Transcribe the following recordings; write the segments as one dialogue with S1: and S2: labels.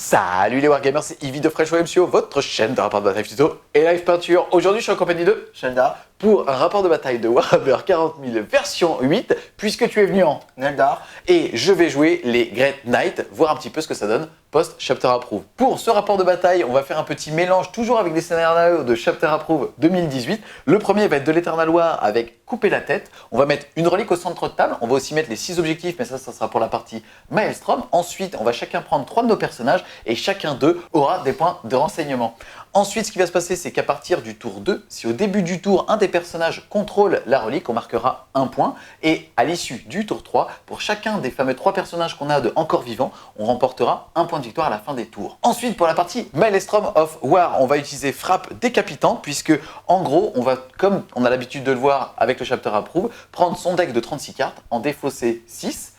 S1: Salut les Wargamers, c'est Yvi de Fresh MCO, votre chaîne de rapport de bataille tuto et live peinture. Aujourd'hui, je suis en compagnie de
S2: Sheldar
S1: pour un rapport de bataille de Warhammer 40 000 version 8, puisque tu es venu en
S2: Neldar.
S1: et je vais jouer les Great Knights, voir un petit peu ce que ça donne post-Chapter Approve. Pour ce rapport de bataille, on va faire un petit mélange, toujours avec des scénarios de Chapter Approve 2018. Le premier va être de l'Eternal War avec couper la tête. On va mettre une relique au centre de table. On va aussi mettre les 6 objectifs, mais ça sera pour la partie Maelstrom. Ensuite, on va chacun prendre 3 de nos personnages et chacun d'eux aura des points de renseignement. Ensuite, ce qui va se passer, c'est qu'à partir du tour 2, si au début du tour, un des personnages contrôle la relique, on marquera un point. Et à l'issue du tour 3, pour chacun des fameux 3 personnages qu'on a de encore vivants, on remportera un point de victoire à la fin des tours. Ensuite, pour la partie Maelstrom of War, on va utiliser frappe décapitante, puisque en gros, on va, comme on a l'habitude de le voir avec le Chapter Approve, prendre son deck de 36 cartes, en défausser 6.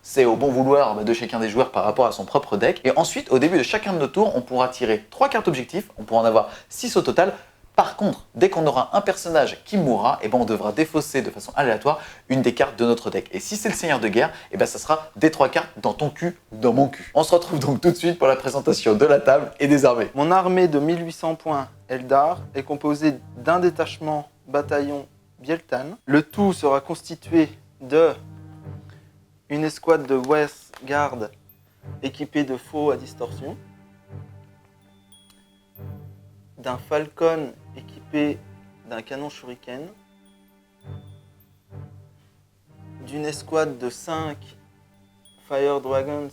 S1: C'est au bon vouloir de chacun des joueurs par rapport à son propre deck. Et ensuite, au début de chacun de nos tours, on pourra tirer 3 cartes objectifs. On pourra en avoir 6 au total. Par contre, dès qu'on aura un personnage qui mourra, on devra défausser de façon aléatoire une des cartes de notre deck. Et si c'est le Seigneur de Guerre, ça sera des 3 cartes dans ton cul ou dans mon cul. On se retrouve donc tout de suite pour la présentation de la table et des armées.
S2: Mon armée de 1800 points Eldar est composée d'un détachement bataillon Bieltan. Le tout sera constitué de une escouade de West Guard équipée de faux à distorsion, d'un Falcon équipé d'un canon Shuriken, d'une escouade de 5 Fire Dragons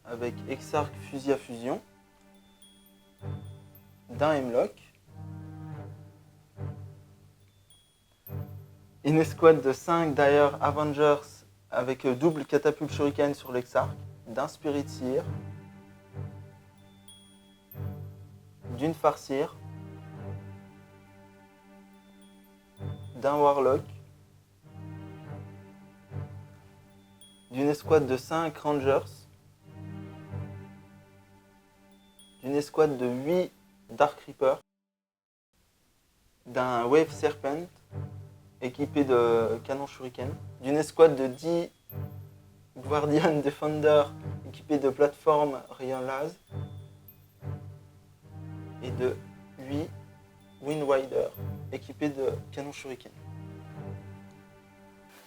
S2: avec Exarch fusil à fusion, d'un Hemlock, une escouade de 5 Dire Avengers avec double catapulte Shuriken sur l'Exarch, d'un Spirit Seer, d'une Farseer, d'un Warlock, d'une escouade de 5 Rangers, d'une escouade de 8 Dark Reaper, d'un Wave Serpent équipé de canon Shuriken, d'une escouade de 10 Guardian Defender équipés de plateforme Rayon Laz et de 8 Windrider équipés de canon Shuriken.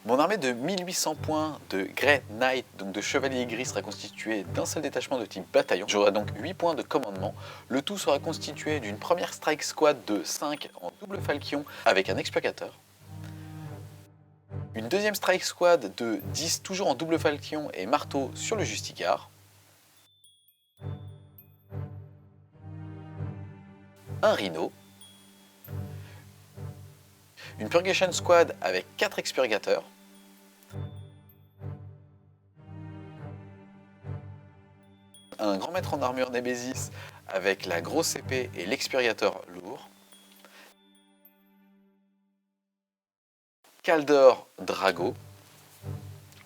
S1: Mon armée de 1800 points de Grey Knight, donc de chevalier gris, sera constituée d'un seul détachement de type bataillon. J'aurai donc 8 points de commandement. Le tout sera constitué d'une première strike squad de 5 en double falchion avec un expurgateur. Une deuxième strike squad de 10 toujours en double falchion et marteau sur le Justicar. Un Rhino. Une Purgation Squad avec 4 expurgateurs. Un grand maître en armure Nemesis avec la grosse épée et l'expurgateur lourd. Kaldor Drago.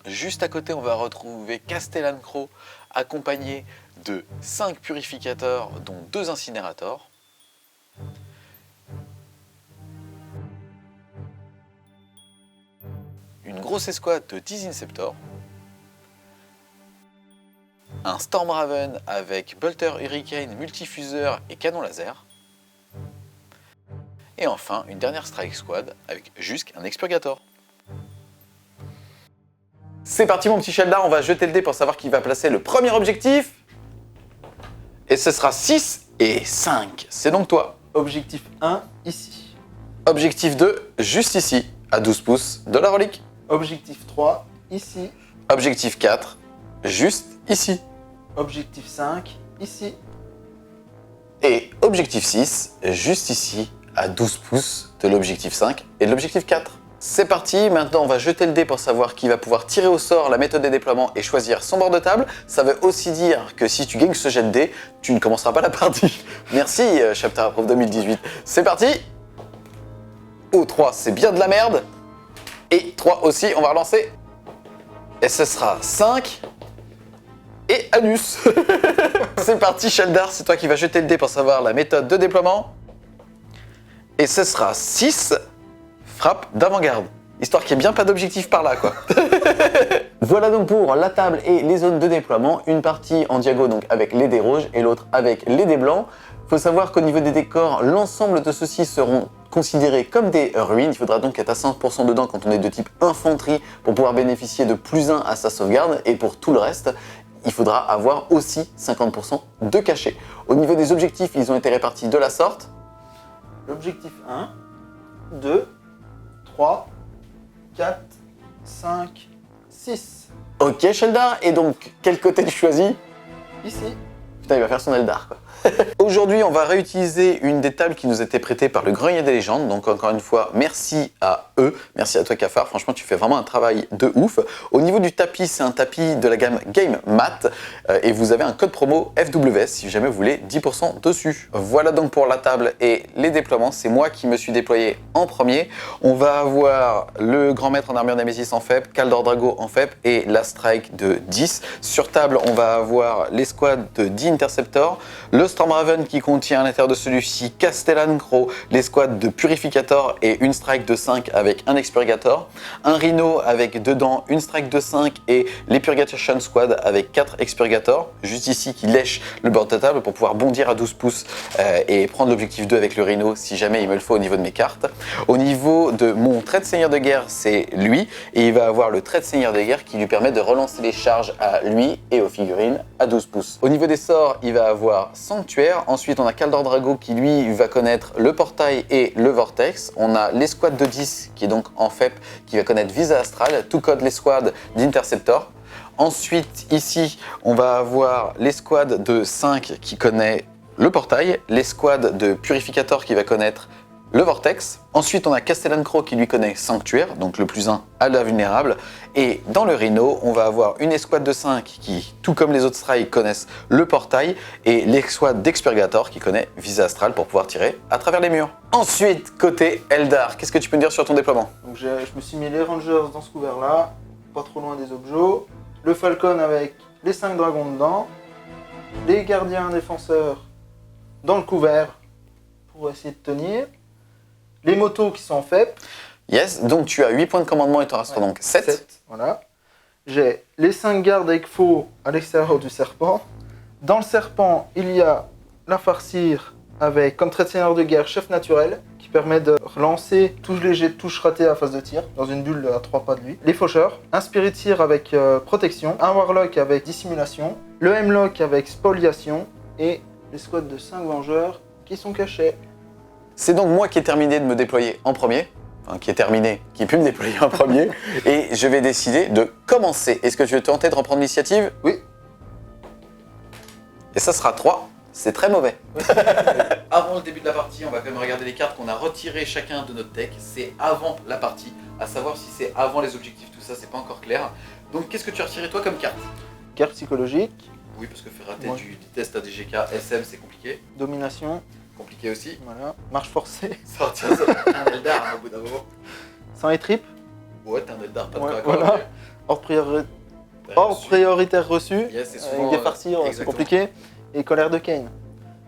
S1: Juste à côté, on va retrouver Castellan Crow accompagné de 5 purificateurs dont 2 incinérateurs. Une grosse escouade de 10 Inceptors, un Storm Raven avec Bolter Hurricane, multifuseur et canon laser, et enfin une dernière Strike Squad avec juste un Expurgator. C'est parti mon petit Sheldar, on va jeter le dé pour savoir qui va placer le premier objectif. Et ce sera 6 et 5, c'est donc toi.
S2: Objectif 1, ici.
S1: Objectif 2, juste ici, à 12 pouces de la relique.
S2: Objectif 3, ici.
S1: Objectif 4, juste ici.
S2: Objectif 5, ici.
S1: Et objectif 6, juste ici, à 12 pouces de l'objectif 5 et de l'objectif 4. C'est parti, maintenant on va jeter le dé pour savoir qui va pouvoir tirer au sort la méthode des déploiements et choisir son bord de table. Ça veut aussi dire que si tu gagnes ce jet de dé, tu ne commenceras pas la partie. Merci Chapter Approve 2018. C'est parti. Oh 3, c'est bien de la merde. Et 3 aussi, on va relancer. Et ce sera 5 et anus. C'est parti Sheldar, c'est toi qui vas jeter le dé pour savoir la méthode de déploiement. Et ce sera 6 frappe d'avant-garde. histoire qu'il n'y ait bien pas d'objectif par là, quoi. Voilà donc pour la table et les zones de déploiement. Une partie en diago, donc avec les dés rouges, et l'autre avec les dés blancs. Il faut savoir qu'au niveau des décors, l'ensemble de ceux-ci seront considérés comme des ruines. Il faudra donc être à 100% dedans quand on est de type infanterie pour pouvoir bénéficier de +1 à sa sauvegarde. Et pour tout le reste, il faudra avoir aussi 50% de cachet. Au niveau des objectifs, ils ont été répartis de la sorte.
S2: L'objectif 1, 2, 3, 4, 5, 6.
S1: Ok Sheldar, et donc quel côté tu choisis?
S2: Ici.
S1: Putain, il va faire son Eldar, quoi. Aujourd'hui, on va réutiliser une des tables qui nous était prêtée par le Grenier des Légendes. Donc encore une fois, merci à eux. Merci à toi Cafard. Franchement, tu fais vraiment un travail de ouf. Au niveau du tapis, c'est un tapis de la gamme Game Mat. Et vous avez un code promo FWS si jamais vous voulez 10% dessus. Voilà donc pour la table et les déploiements. C'est moi qui me suis déployé en premier. On va avoir le Grand Maître en armure Nemesis en FEP, Kaldor Drago en FEP et la Strike de 10. Sur table, on va avoir l'escouade de 10 Interceptors, le Stormraven qui contient à l'intérieur de celui-ci Castellan Crow, l'escouade de Purificator et une strike de 5 avec un Expurgator, un Rhino avec dedans une strike de 5 et les Purgation Squad avec 4 Expurgators, juste ici qui lèche le bord de table pour pouvoir bondir à 12 pouces et prendre l'objectif 2 avec le Rhino si jamais il me le faut au niveau de mes cartes. Au niveau de mon trait de seigneur de guerre, c'est lui et il va avoir le trait de seigneur de guerre qui lui permet de relancer les charges à lui et aux figurines à 12 pouces. Au niveau des sorts, il va avoir Sanctuaire. Ensuite, on a Kaldor Drago qui lui va connaître le portail et le vortex. On a l'escouade de 10 qui est donc en FEP qui va connaître Visa Astral, tout code l'escouade d'Interceptor. Ensuite, ici, on va avoir l'escouade de 5 qui connaît le portail, l'escouade de Purificator qui va connaître le Vortex. Ensuite, on a Castellan Crow qui lui connaît Sanctuaire, donc le +1 à la vulnérable. Et dans le Rhino, on va avoir une escouade de 5 qui, tout comme les autres strikes, connaissent le portail et l'escouade d'Expurgator qui connaît Visa Astral pour pouvoir tirer à travers les murs. Ensuite, côté Eldar, qu'est-ce que tu peux me dire sur ton déploiement?
S2: Donc je me suis mis les Rangers dans ce couvert-là, pas trop loin des objets. Le Falcon avec les 5 dragons dedans. Les gardiens défenseurs dans le couvert pour essayer de tenir. Les motos qui sont en FEP.
S1: Yes, donc tu as 8 points de commandement et il t'en restera donc 7.
S2: Voilà. J'ai les 5 gardes avec faux à l'extérieur du serpent. Dans le serpent, il y a la farcire avec comme trait de seigneur de guerre chef naturel qui permet de relancer tous les jets de touche ratés à phase de tir dans une bulle à 3 pas de lui. Les faucheurs, un spirit tir avec protection, un warlock avec dissimulation, le hemlock avec spoliation et les squads de 5 vengeurs qui sont cachés.
S1: C'est donc moi qui ai terminé de me déployer en premier, enfin qui ai pu me déployer en premier, et je vais décider de commencer. Est-ce que tu veux tenter de reprendre l'initiative?
S2: Oui.
S1: Et ça sera 3, c'est très mauvais. Avant le début de la partie, on va quand même regarder les cartes qu'on a retirées chacun de notre deck. C'est avant la partie, à savoir si c'est avant les objectifs, tout ça, c'est pas encore clair. Donc qu'est-ce que tu as retiré toi comme carte?
S2: Guerre psychologique.
S1: Oui, parce que faire rater du test à DGK, SM, c'est compliqué.
S2: Domination.
S1: Compliqué aussi.
S2: Voilà. Marche forcée.
S1: Sortir ça, t'es un Eldar hein, au bout d'un moment.
S2: Sang et trip.
S1: Ouais, t'es un Eldar, pas de
S2: Ouais,
S1: quoi.
S2: voilà. Hors prioritaire reçu.
S1: Yes, c'est souvent,
S2: avec des farcires, c'est compliqué. Et colère de Kane.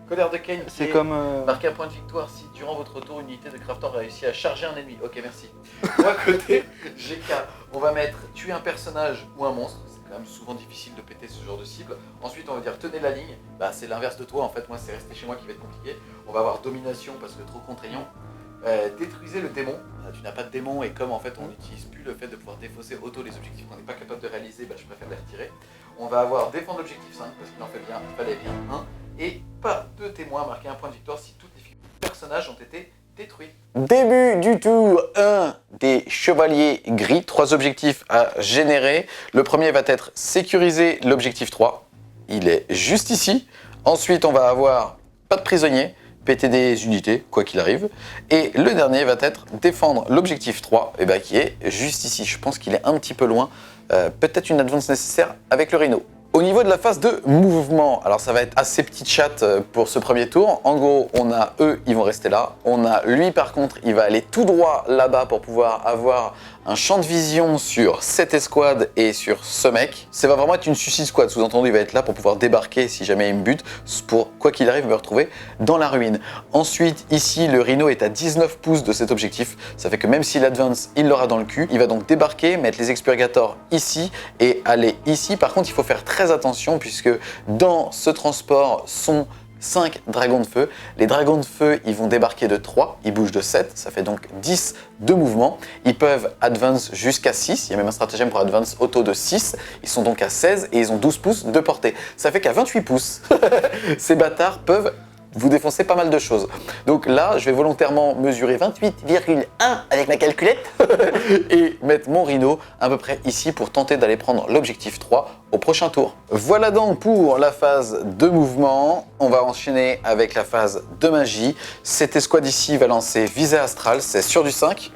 S1: Colère de Kane.
S2: C'est comme.
S1: Marquez un point de victoire si durant votre tour une unité de crafter réussit à charger un ennemi. Ok, merci. Moi, côté GK, on va mettre tuer un personnage ou un monstre. C'est quand même souvent difficile de péter ce genre de cible. Ensuite, on va dire tenez la ligne. Bah, c'est l'inverse de toi. En fait, moi, c'est rester chez moi qui va être compliqué. On va avoir domination parce que trop contraignant. Détruisez le démon. Tu n'as pas de démon et comme en fait on n'utilise plus le fait de pouvoir défausser auto les objectifs qu'on n'est pas capable de réaliser, bah, je préfère les retirer. On va avoir défendre l'objectif 5 parce qu'il en fait bien, il fallait bien 1. Et pas de témoin, marquer un point de victoire si toutes les figures de personnages ont été détruites. Début du tour 1 des chevaliers gris, 3 objectifs à générer. Le premier va être sécuriser l'objectif 3. Il est juste ici. Ensuite on va avoir pas de prisonniers. Péter des unités, quoi qu'il arrive. Et le dernier va être défendre l'objectif 3, qui est juste ici. Je pense qu'il est un petit peu loin. Peut-être une advance nécessaire avec le Rhino. Au niveau de la phase de mouvement, alors ça va être assez petit chat pour ce premier tour. En gros, on a eux, ils vont rester là. On a lui, par contre, il va aller tout droit là-bas pour pouvoir avoir un champ de vision sur cette escouade et sur ce mec. Ça va vraiment être une suicide squad, sous-entendu, il va être là pour pouvoir débarquer si jamais il me bute, pour quoi qu'il arrive me retrouver dans la ruine. Ensuite, ici, le Rhino est à 19 pouces de cet objectif. Ça fait que même s'il advance, il l'aura dans le cul. Il va donc débarquer, mettre les expurgators ici et aller ici. Par contre, il faut faire très attention puisque dans ce transport sont 5 dragons de feu. Les dragons de feu, ils vont débarquer de 3, ils bougent de 7, ça fait donc 10 de mouvement. Ils peuvent advance jusqu'à 6, il y a même un stratagème pour advance auto de 6. Ils sont donc à 16 et ils ont 12 pouces de portée. Ça fait qu'à 28 pouces, ces bâtards peuvent vous défoncez pas mal de choses. Donc là, je vais volontairement mesurer 28,1 avec ma calculette et mettre mon Rhino à peu près ici pour tenter d'aller prendre l'objectif 3 au prochain tour. Voilà donc pour la phase de mouvement. On va enchaîner avec la phase de magie. Cette escouade ici va lancer visée astrale, c'est sur du 5.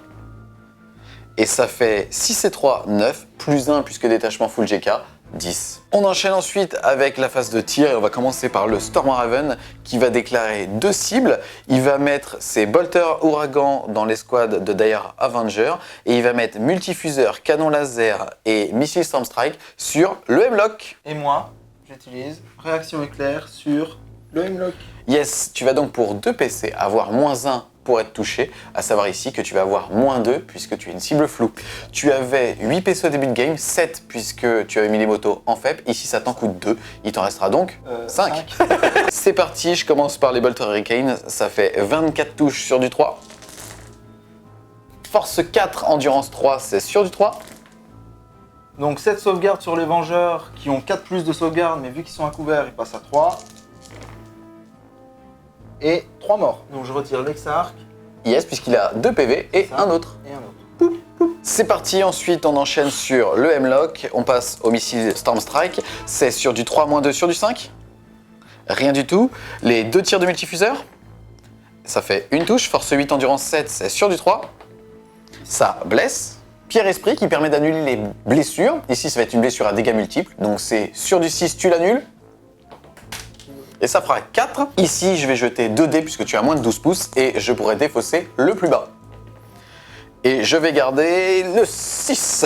S1: Et ça fait 6 et 3, 9, plus 1 puisque détachement full GK, 10. On enchaîne ensuite avec la phase de tir et on va commencer par le Stormraven qui va déclarer 2 cibles. Il va mettre ses bolters ouragan dans l'escouade de Dire Avenger et il va mettre multifuseur, canon laser et missile Stormstrike sur le Hemlock.
S2: Et moi, j'utilise réaction éclair sur le Hemlock.
S1: Yes, tu vas donc pour 2 PC avoir -1 pour être touché, à savoir ici que tu vas avoir -2 puisque tu es une cible floue. Tu avais 8 PC au début de game, 7 puisque tu avais mis les motos en faible, ici ça t'en coûte 2, il t'en restera donc 5. C'est parti, je commence par les Bolter Hurricane, ça fait 24 touches sur du 3. Force 4, Endurance 3, c'est sur du 3.
S2: Donc 7 sauvegardes sur les Vengeurs qui ont 4 plus de sauvegarde, mais vu qu'ils sont à couvert, ils passent à 3. Et 3 morts. Donc je retire l'Exarch.
S1: Yes, puisqu'il a 2 PV et un autre.
S2: Et un autre.
S1: C'est parti, ensuite on enchaîne sur le Hemlock, on passe au missile Stormstrike, c'est sur du 3 -2 sur du 5. Rien du tout. Les 2 tirs de multifuseur, ça fait une touche, force 8, endurance 7, c'est sur du 3. Ça blesse. Pierre Esprit qui permet d'annuler les blessures, ici ça va être une blessure à dégâts multiples, donc c'est sur du 6, tu l'annules. Et ça fera 4. Ici, je vais jeter 2 dés puisque tu as moins de 12 pouces et je pourrais défausser le plus bas. Et je vais garder le 6.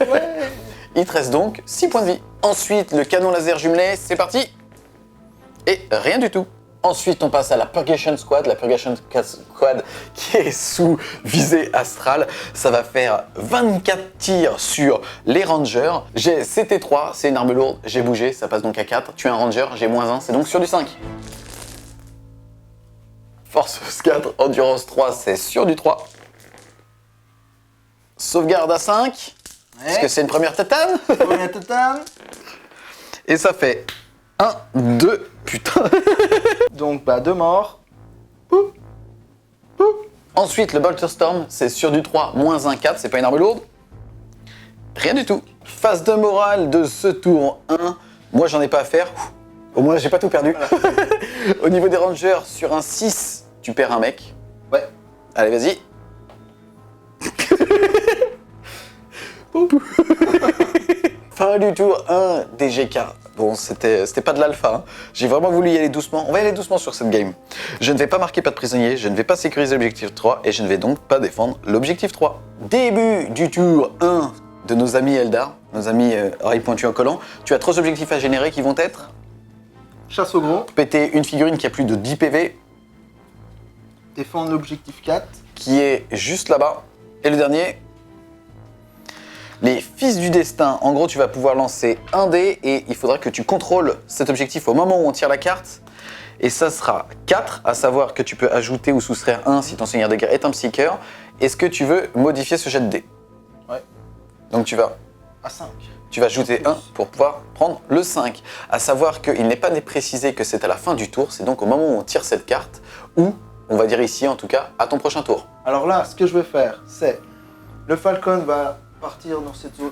S2: Ouais.
S1: Il te reste donc 6 points de vie. Ensuite, le canon laser jumelé, c'est parti. Et rien du tout. Ensuite, on passe à la Purgation Squad. La Purgation Squad qui est sous visée astrale. Ça va faire 24 tirs sur les Rangers. J'ai CT3, c'est une arme lourde. J'ai bougé, ça passe donc à 4. Tu es un Ranger, j'ai -1, c'est donc sur du 5. Force 4, Endurance 3, c'est sur du 3. Sauvegarde à 5.
S2: Ouais.
S1: Est-ce que c'est une première tatane?
S2: Première totale.
S1: Et ça fait 1, 2, putain.
S2: Donc 2 morts.
S1: Ensuite, le Bolter Storm, c'est sur du 3, -1, 4, c'est pas une arme lourde. Rien du tout. Phase de morale de ce tour 1. Moi, j'en ai pas à faire. Au moins, j'ai pas tout perdu. Au niveau des Rangers, sur un 6, tu perds un mec.
S2: Ouais.
S1: Allez, vas-y. Fin du tour 1 des GK. Bon, c'était pas de l'alpha. Hein. J'ai vraiment voulu y aller doucement. On va y aller doucement sur cette game. Je ne vais pas marquer pas de prisonniers, je ne vais pas sécuriser l'objectif 3 et je ne vais donc pas défendre l'objectif 3. Début du tour 1 de nos amis Eldar, nos amis oreilles pointues en collant. Tu as 3 objectifs à générer qui vont être
S2: Chasse au gros.
S1: péter une figurine qui a plus de 10 PV,
S2: Défendre l'objectif 4.
S1: qui est juste là-bas. Et le dernier, les Fils du Destin. En gros, tu vas pouvoir lancer un dé et il faudra que tu contrôles cet objectif au moment où on tire la carte. Et ça sera 4, à savoir que tu peux ajouter ou soustraire 1 si ton seigneur de guerre est un psyker. Est-ce que tu veux modifier ce jet de dé?
S2: Ouais.
S1: Donc tu vas
S2: À 5.
S1: ajouter 1 pour pouvoir prendre le 5. À savoir qu'il n'est pas précisé que c'est à la fin du tour, c'est donc au moment où on tire cette carte, ou on va dire ici en tout cas, à ton prochain tour.
S2: Alors là, ce que je vais faire, c'est le Falcon va partir dans cette zone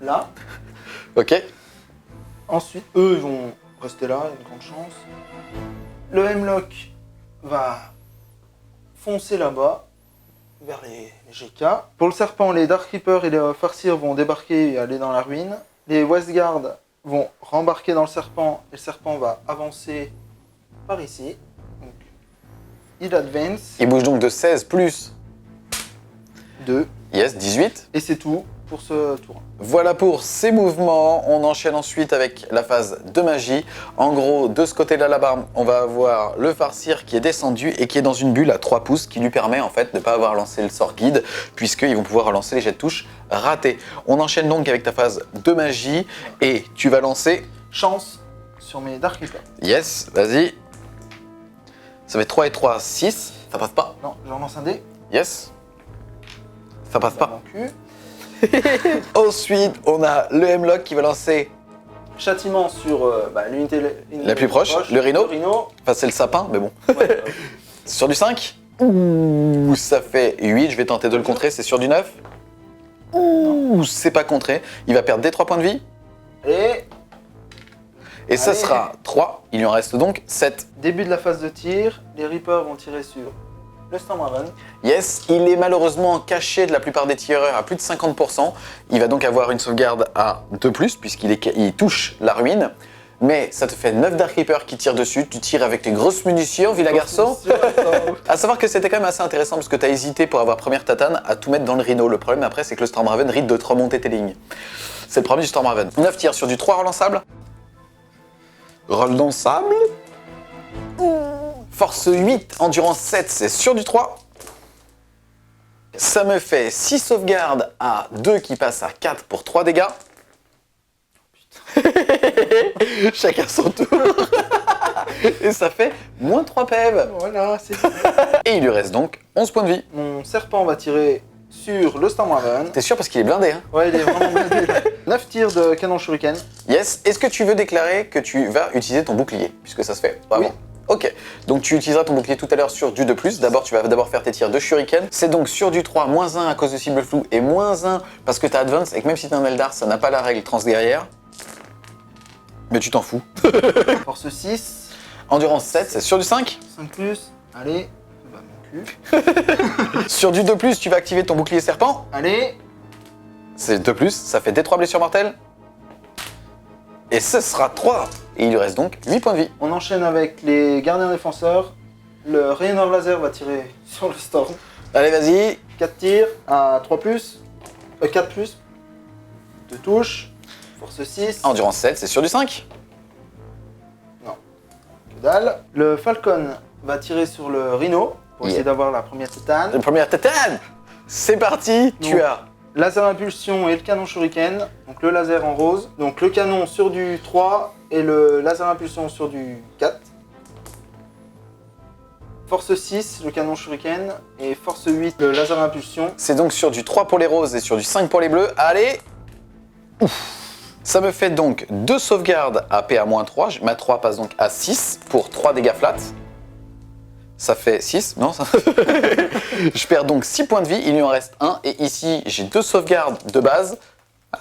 S2: là.
S1: Ok?
S2: Ensuite, eux, ils vont rester là, il y a une grande chance. Le Hemlock va foncer là-bas, vers les GK. Pour le Serpent, les Dark Reapers et les Farseer vont débarquer et aller dans la ruine. Les Westguard vont rembarquer dans le serpent et le serpent va avancer par ici. Donc, il advance.
S1: Il bouge donc de 16 plus
S2: 2.
S1: Yes, 18.
S2: Et c'est tout pour ce tour.
S1: Voilà pour ces mouvements. On enchaîne ensuite avec la phase de magie. En gros, de ce côté-là, là-bas, on va avoir le farcir qui est descendu et qui est dans une bulle à 3 pouces qui lui permet en fait de ne pas avoir lancé le sort guide puisqu'ils vont pouvoir lancer les jets de touche ratés. On enchaîne donc avec ta phase de magie et tu vas lancer...
S2: Chance sur mes Dark Reaper.
S1: Yes, vas-y. Ça fait 3 et 3, 6. Ça passe pas.
S2: Non, j'en lance un dé.
S1: Yes. Ça passe
S2: Dans
S1: pas.
S2: mon cul.
S1: Ensuite, on a le Hemlock qui va lancer
S2: Châtiment sur l'unité
S1: la plus proche, le rhino.
S2: Le rhino.
S1: Enfin, c'est le sapin, mais bon.
S2: Ouais,
S1: Sur du 5. Ouh, ça fait 8. Je vais tenter de le contrer. C'est sur du 9. Ouh, c'est pas contré. Il va perdre des 3 points de vie. Et ça
S2: Allez.
S1: sera 3. Il lui en reste donc 7.
S2: Début de la phase de tir, les Reapers vont tirer sur le Stormraven.
S1: Yes, il est malheureusement caché de la plupart des tireurs à plus de 50%. Il va donc avoir une sauvegarde à 2+, puisqu'il touche la ruine. Mais ça te fait 9 Dark Reapers qui tirent dessus. Tu tires avec tes grosses munitions, Villa Garçon. À savoir que c'était quand même assez intéressant parce que tu as hésité pour avoir première tatane à tout mettre dans le Rhino. Le problème après, c'est que le Stormraven risque de te remonter tes lignes. C'est le problème du Stormraven. 9 tirs sur du 3 relançable. Relançable. Force 8, endurance 7, c'est sur du 3. Ça me fait 6 sauvegardes à 2 qui passent à 4 pour 3 dégâts. Chacun son tour. Et ça fait moins 3 PV.
S2: Voilà, c'est
S1: Et il lui reste donc 11 points de vie.
S2: Mon serpent va tirer sur le Stormraven.
S1: T'es sûr parce qu'il est blindé, hein?
S2: Ouais, il est vraiment blindé. 9 tirs de canon shuriken.
S1: Yes. Est-ce que tu veux déclarer que tu vas utiliser ton bouclier? Puisque ça se fait vraiment.
S2: Oui.
S1: Ok, donc tu utiliseras ton bouclier tout à l'heure sur du 2+. D'abord, tu vas d'abord faire tes tirs de shuriken. C'est donc sur du 3, moins 1 à cause de cible floue et moins 1 parce que t'as advance et que même si t'es un Eldar, ça n'a pas la règle transguerrière. Mais tu t'en fous.
S2: Force 6.
S1: Endurance 7, c'est sur du 5.
S2: 5 plus. Allez. Bah, mon cul.
S1: Sur du 2+, tu vas activer ton bouclier serpent.
S2: Allez.
S1: C'est 2+, ça fait D3 blessures mortelles. Et ce sera 3. Et il lui reste donc 8 points de vie.
S2: On enchaîne avec les gardiens défenseurs. Le Raynor Laser va tirer sur le Storm.
S1: Allez, vas-y.
S2: 4 tirs à 3 plus. 4 plus. 2 touches. Force 6.
S1: Endurance 7, c'est sur du 5.
S2: Que dalle. Le Falcon va tirer sur le Rhino pour essayer d'avoir la première tétane.
S1: La première tatane. C'est parti. Tu
S2: Donc,
S1: as
S2: laser impulsion et le canon shuriken. Donc le laser en rose. Donc le canon sur du 3 et le laser impulsion sur du 4. Force 6, le canon shuriken. Et force 8, le laser impulsion.
S1: C'est donc sur du 3 pour les roses et sur du 5 pour les bleus. Allez. Ouf. Ça me fait donc 2 sauvegardes à PA-3. Ma 3 passe donc à 6 pour 3 dégâts flat. Ça fait 6, non ça... Je perds donc 6 points de vie, il lui en reste 1. Et ici, j'ai 2 sauvegardes de base.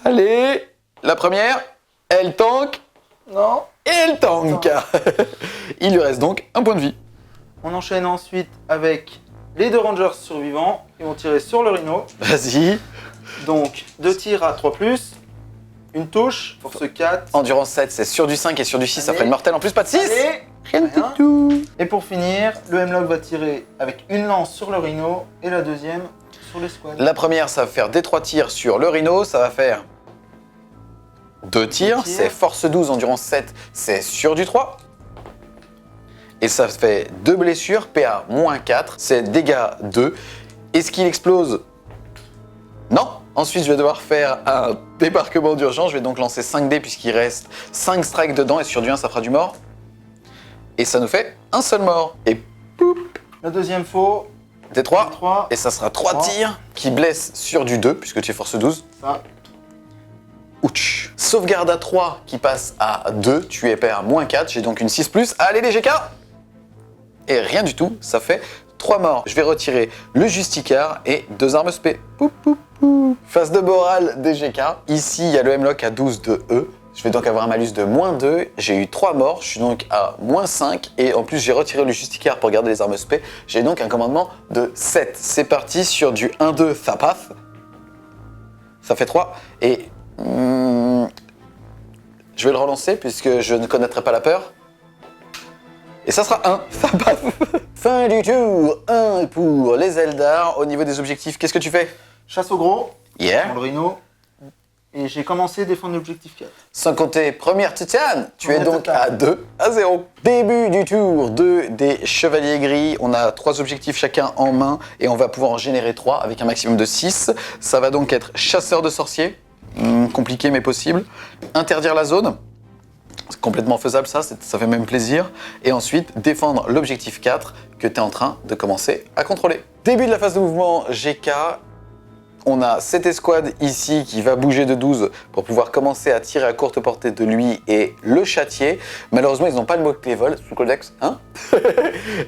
S1: Allez. La première, elle tank.
S2: Non.
S1: Et elle tank. Il lui reste donc 1 point de vie.
S2: On enchaîne ensuite avec les 2 rangers survivants qui vont tirer sur le Rhino.
S1: Vas-y.
S2: Donc 2 tirs à 3 plus. Une touche, force 4.
S1: Endurance 7, c'est sur du 5 et sur du 6, ça
S2: Allez.
S1: ferait une mortelle en plus, pas de 6.
S2: Allez.
S1: Rien du
S2: Rien.
S1: tout.
S2: Et pour finir, le Hemlock va tirer avec une lance sur le Rhino et la deuxième sur les squads.
S1: La première, ça va faire des 3 tirs sur le Rhino, ça va faire 2 tirs,
S2: tirs.
S1: c'est force 12, endurance 7, c'est sur du 3. Et ça fait 2 blessures, PA-4, c'est dégâts 2. Est-ce qu'il explose? Non. Ensuite, je vais devoir faire un débarquement d'urgence, je vais donc lancer 5 dés puisqu'il reste 5 strikes dedans et sur du 1, ça fera du mort. Et ça nous fait un seul mort. Et poup,
S2: Le deuxième faux,
S1: des 3.
S2: 3,
S1: Et ça sera 3
S2: 3.
S1: tirs qui blessent sur du 2 puisque tu es force 12.
S2: ça.
S1: Ouch. Sauvegarde à 3 qui passe à 2, tu es PA-4, j'ai donc une 6+. Allez les GK. Et rien du tout, ça fait 3 morts. Je vais retirer le Justicar et 2 armes spé. Poup, poup, poup. Phase de morale des GK. Ici, il y a le Hemlock à 12 de E. Je vais donc avoir un malus de -2. J'ai eu 3 morts, je suis donc à -5. Et en plus, j'ai retiré le Justicar pour garder les armes spé. J'ai donc un commandement de 7. C'est parti sur du 1-2 Thapath. Ça fait 3. Et Je vais le relancer puisque je ne connaîtrai pas la peur. Et ça sera 1. Ça passe. Fin du tour. 1 pour les Eldar. Au niveau des objectifs, qu'est-ce que tu fais?
S2: Chasse au gros,
S1: Yeah.
S2: dans le rhino. Et j'ai commencé à défendre l'objectif 4.
S1: Sans compter première titane, tu es
S2: Première
S1: donc
S2: titane.
S1: à 2-0. Début du tour 2 des chevaliers gris. On a 3 objectifs chacun en main et on va pouvoir en générer 3 avec un maximum de 6. Ça va donc être chasseur de sorciers. Compliqué mais possible. Interdire la zone. C'est complètement faisable ça fait même plaisir. Et ensuite, défendre l'objectif 4 que tu es en train de commencer à contrôler. Début de la phase de mouvement GK. On a cette escouade ici qui va bouger de 12 pour pouvoir commencer à tirer à courte portée de lui et le châtier. Malheureusement, ils n'ont pas le mot-clé vol sous le codex, hein.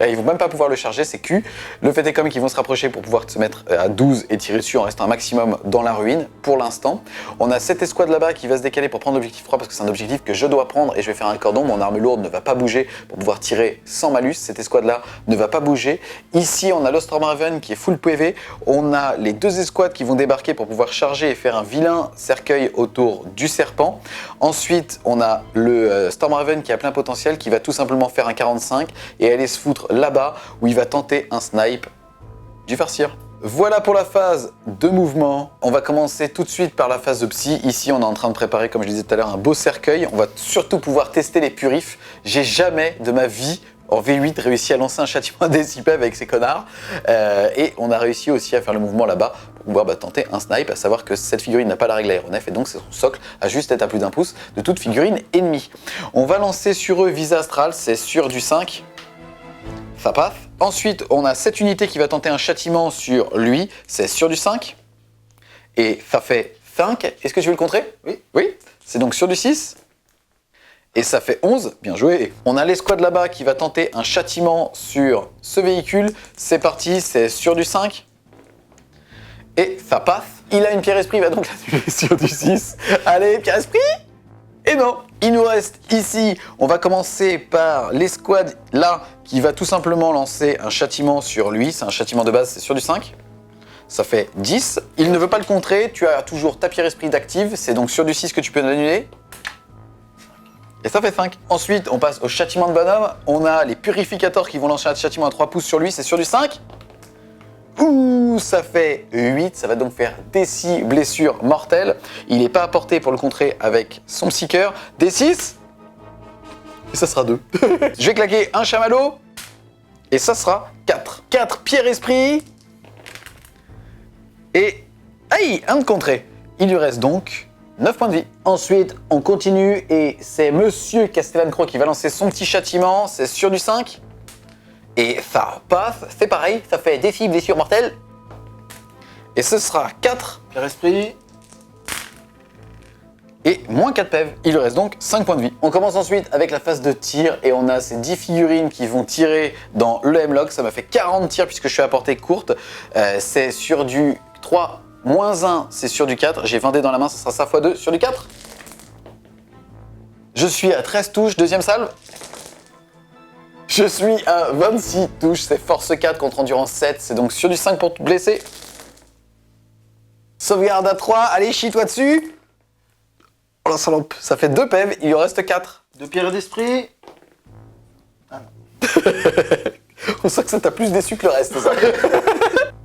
S1: Ils vont même pas pouvoir le charger, c'est Q. Le fait est quand même qu'ils vont se rapprocher pour pouvoir se mettre à 12 et tirer dessus en restant un maximum dans la ruine pour l'instant. On a cette escouade là-bas qui va se décaler pour prendre l'objectif 3 parce que c'est un objectif que je dois prendre et je vais faire un cordon. Mon arme lourde ne va pas bouger pour pouvoir tirer sans malus. Cette escouade là ne va pas bouger. Ici, on a l'Ostromraven qui est full PV. On a les 2 escouades qui vont débarquer pour pouvoir charger et faire un vilain cercueil autour du serpent. Ensuite, on a le Stormraven qui a plein potentiel, qui va tout simplement faire un 45 et aller se foutre là-bas où il va tenter un snipe du farcir. Voilà pour la phase de mouvement. On va commencer tout de suite par la phase de psy. Ici, on est en train de préparer, comme je disais tout à l'heure, un beau cercueil. On va surtout pouvoir tester les purifs. J'ai jamais de ma vie en V8 réussi à lancer un châtiment des IP avec ces connards. Et on a réussi aussi à faire le mouvement là-bas pour pouvoir tenter un snipe, à savoir que cette figurine n'a pas la règle aéronef et donc son socle a juste être à plus d'1 pouce de toute figurine ennemie. On va lancer sur eux Visa Astral, c'est sur du 5. Ça passe. Ensuite, on a cette unité qui va tenter un châtiment sur lui, c'est sur du 5. Et ça fait 5. Est-ce que tu veux le contrer?
S2: Oui.
S1: Oui. C'est donc sur du 6. Et ça fait 11, bien joué. On a l'escouade là-bas qui va tenter un châtiment sur ce véhicule. C'est parti, c'est sur du 5. Et ça passe. Il a une pierre esprit, il va donc l'annuler sur du 6. Allez, pierre esprit. Et non, il nous reste ici, on va commencer par l'escouade là qui va tout simplement lancer un châtiment sur lui. C'est un châtiment de base, c'est sur du 5. Ça fait 10. Il ne veut pas le contrer, tu as toujours ta pierre esprit d'active, c'est donc sur du 6 que tu peux l'annuler. Et ça fait 5. Ensuite, on passe au châtiment de bonhomme. On a les purificateurs qui vont lancer un châtiment à 3 pouces sur lui, c'est sur du 5. Ouh, ça fait 8. Ça va donc faire des 6 blessures mortelles. Il n'est pas à portée pour le contrer avec son psycheur. Des 6. Et ça sera 2. Je vais claquer un chamallow. Et ça sera 4. 4 pierres esprit. Et... aïe, un de contré. Il lui reste donc 9 points de vie. Ensuite, on continue et c'est Monsieur Castellan-Croix qui va lancer son petit châtiment. C'est sur du 5. Et ça passe, c'est pareil, ça fait des 6 blessures mortelles. Et ce sera 4.
S2: Pierre esprit.
S1: Et moins 4 PEV. Il lui reste donc 5 points de vie. On commence ensuite avec la phase de tir et on a ces 10 figurines qui vont tirer dans le Hemlock. Ça m'a fait 40 tirs puisque je suis à portée courte. C'est sur du 3. Moins 1, c'est sur du 4. J'ai 20 dés dans la main, ça sera ça x 2 sur du 4. Je suis à 13 touches, deuxième salve. Je suis à 26 touches, c'est force 4 contre endurance 7. C'est donc sur du 5 pour te blesser. Sauvegarde à 3, allez, chie-toi dessus. Oh la salope, ça fait 2 PEV, il lui en reste 4.
S2: 2 pierres d'esprit.
S1: On sent que ça t'a plus déçu que le reste, ça.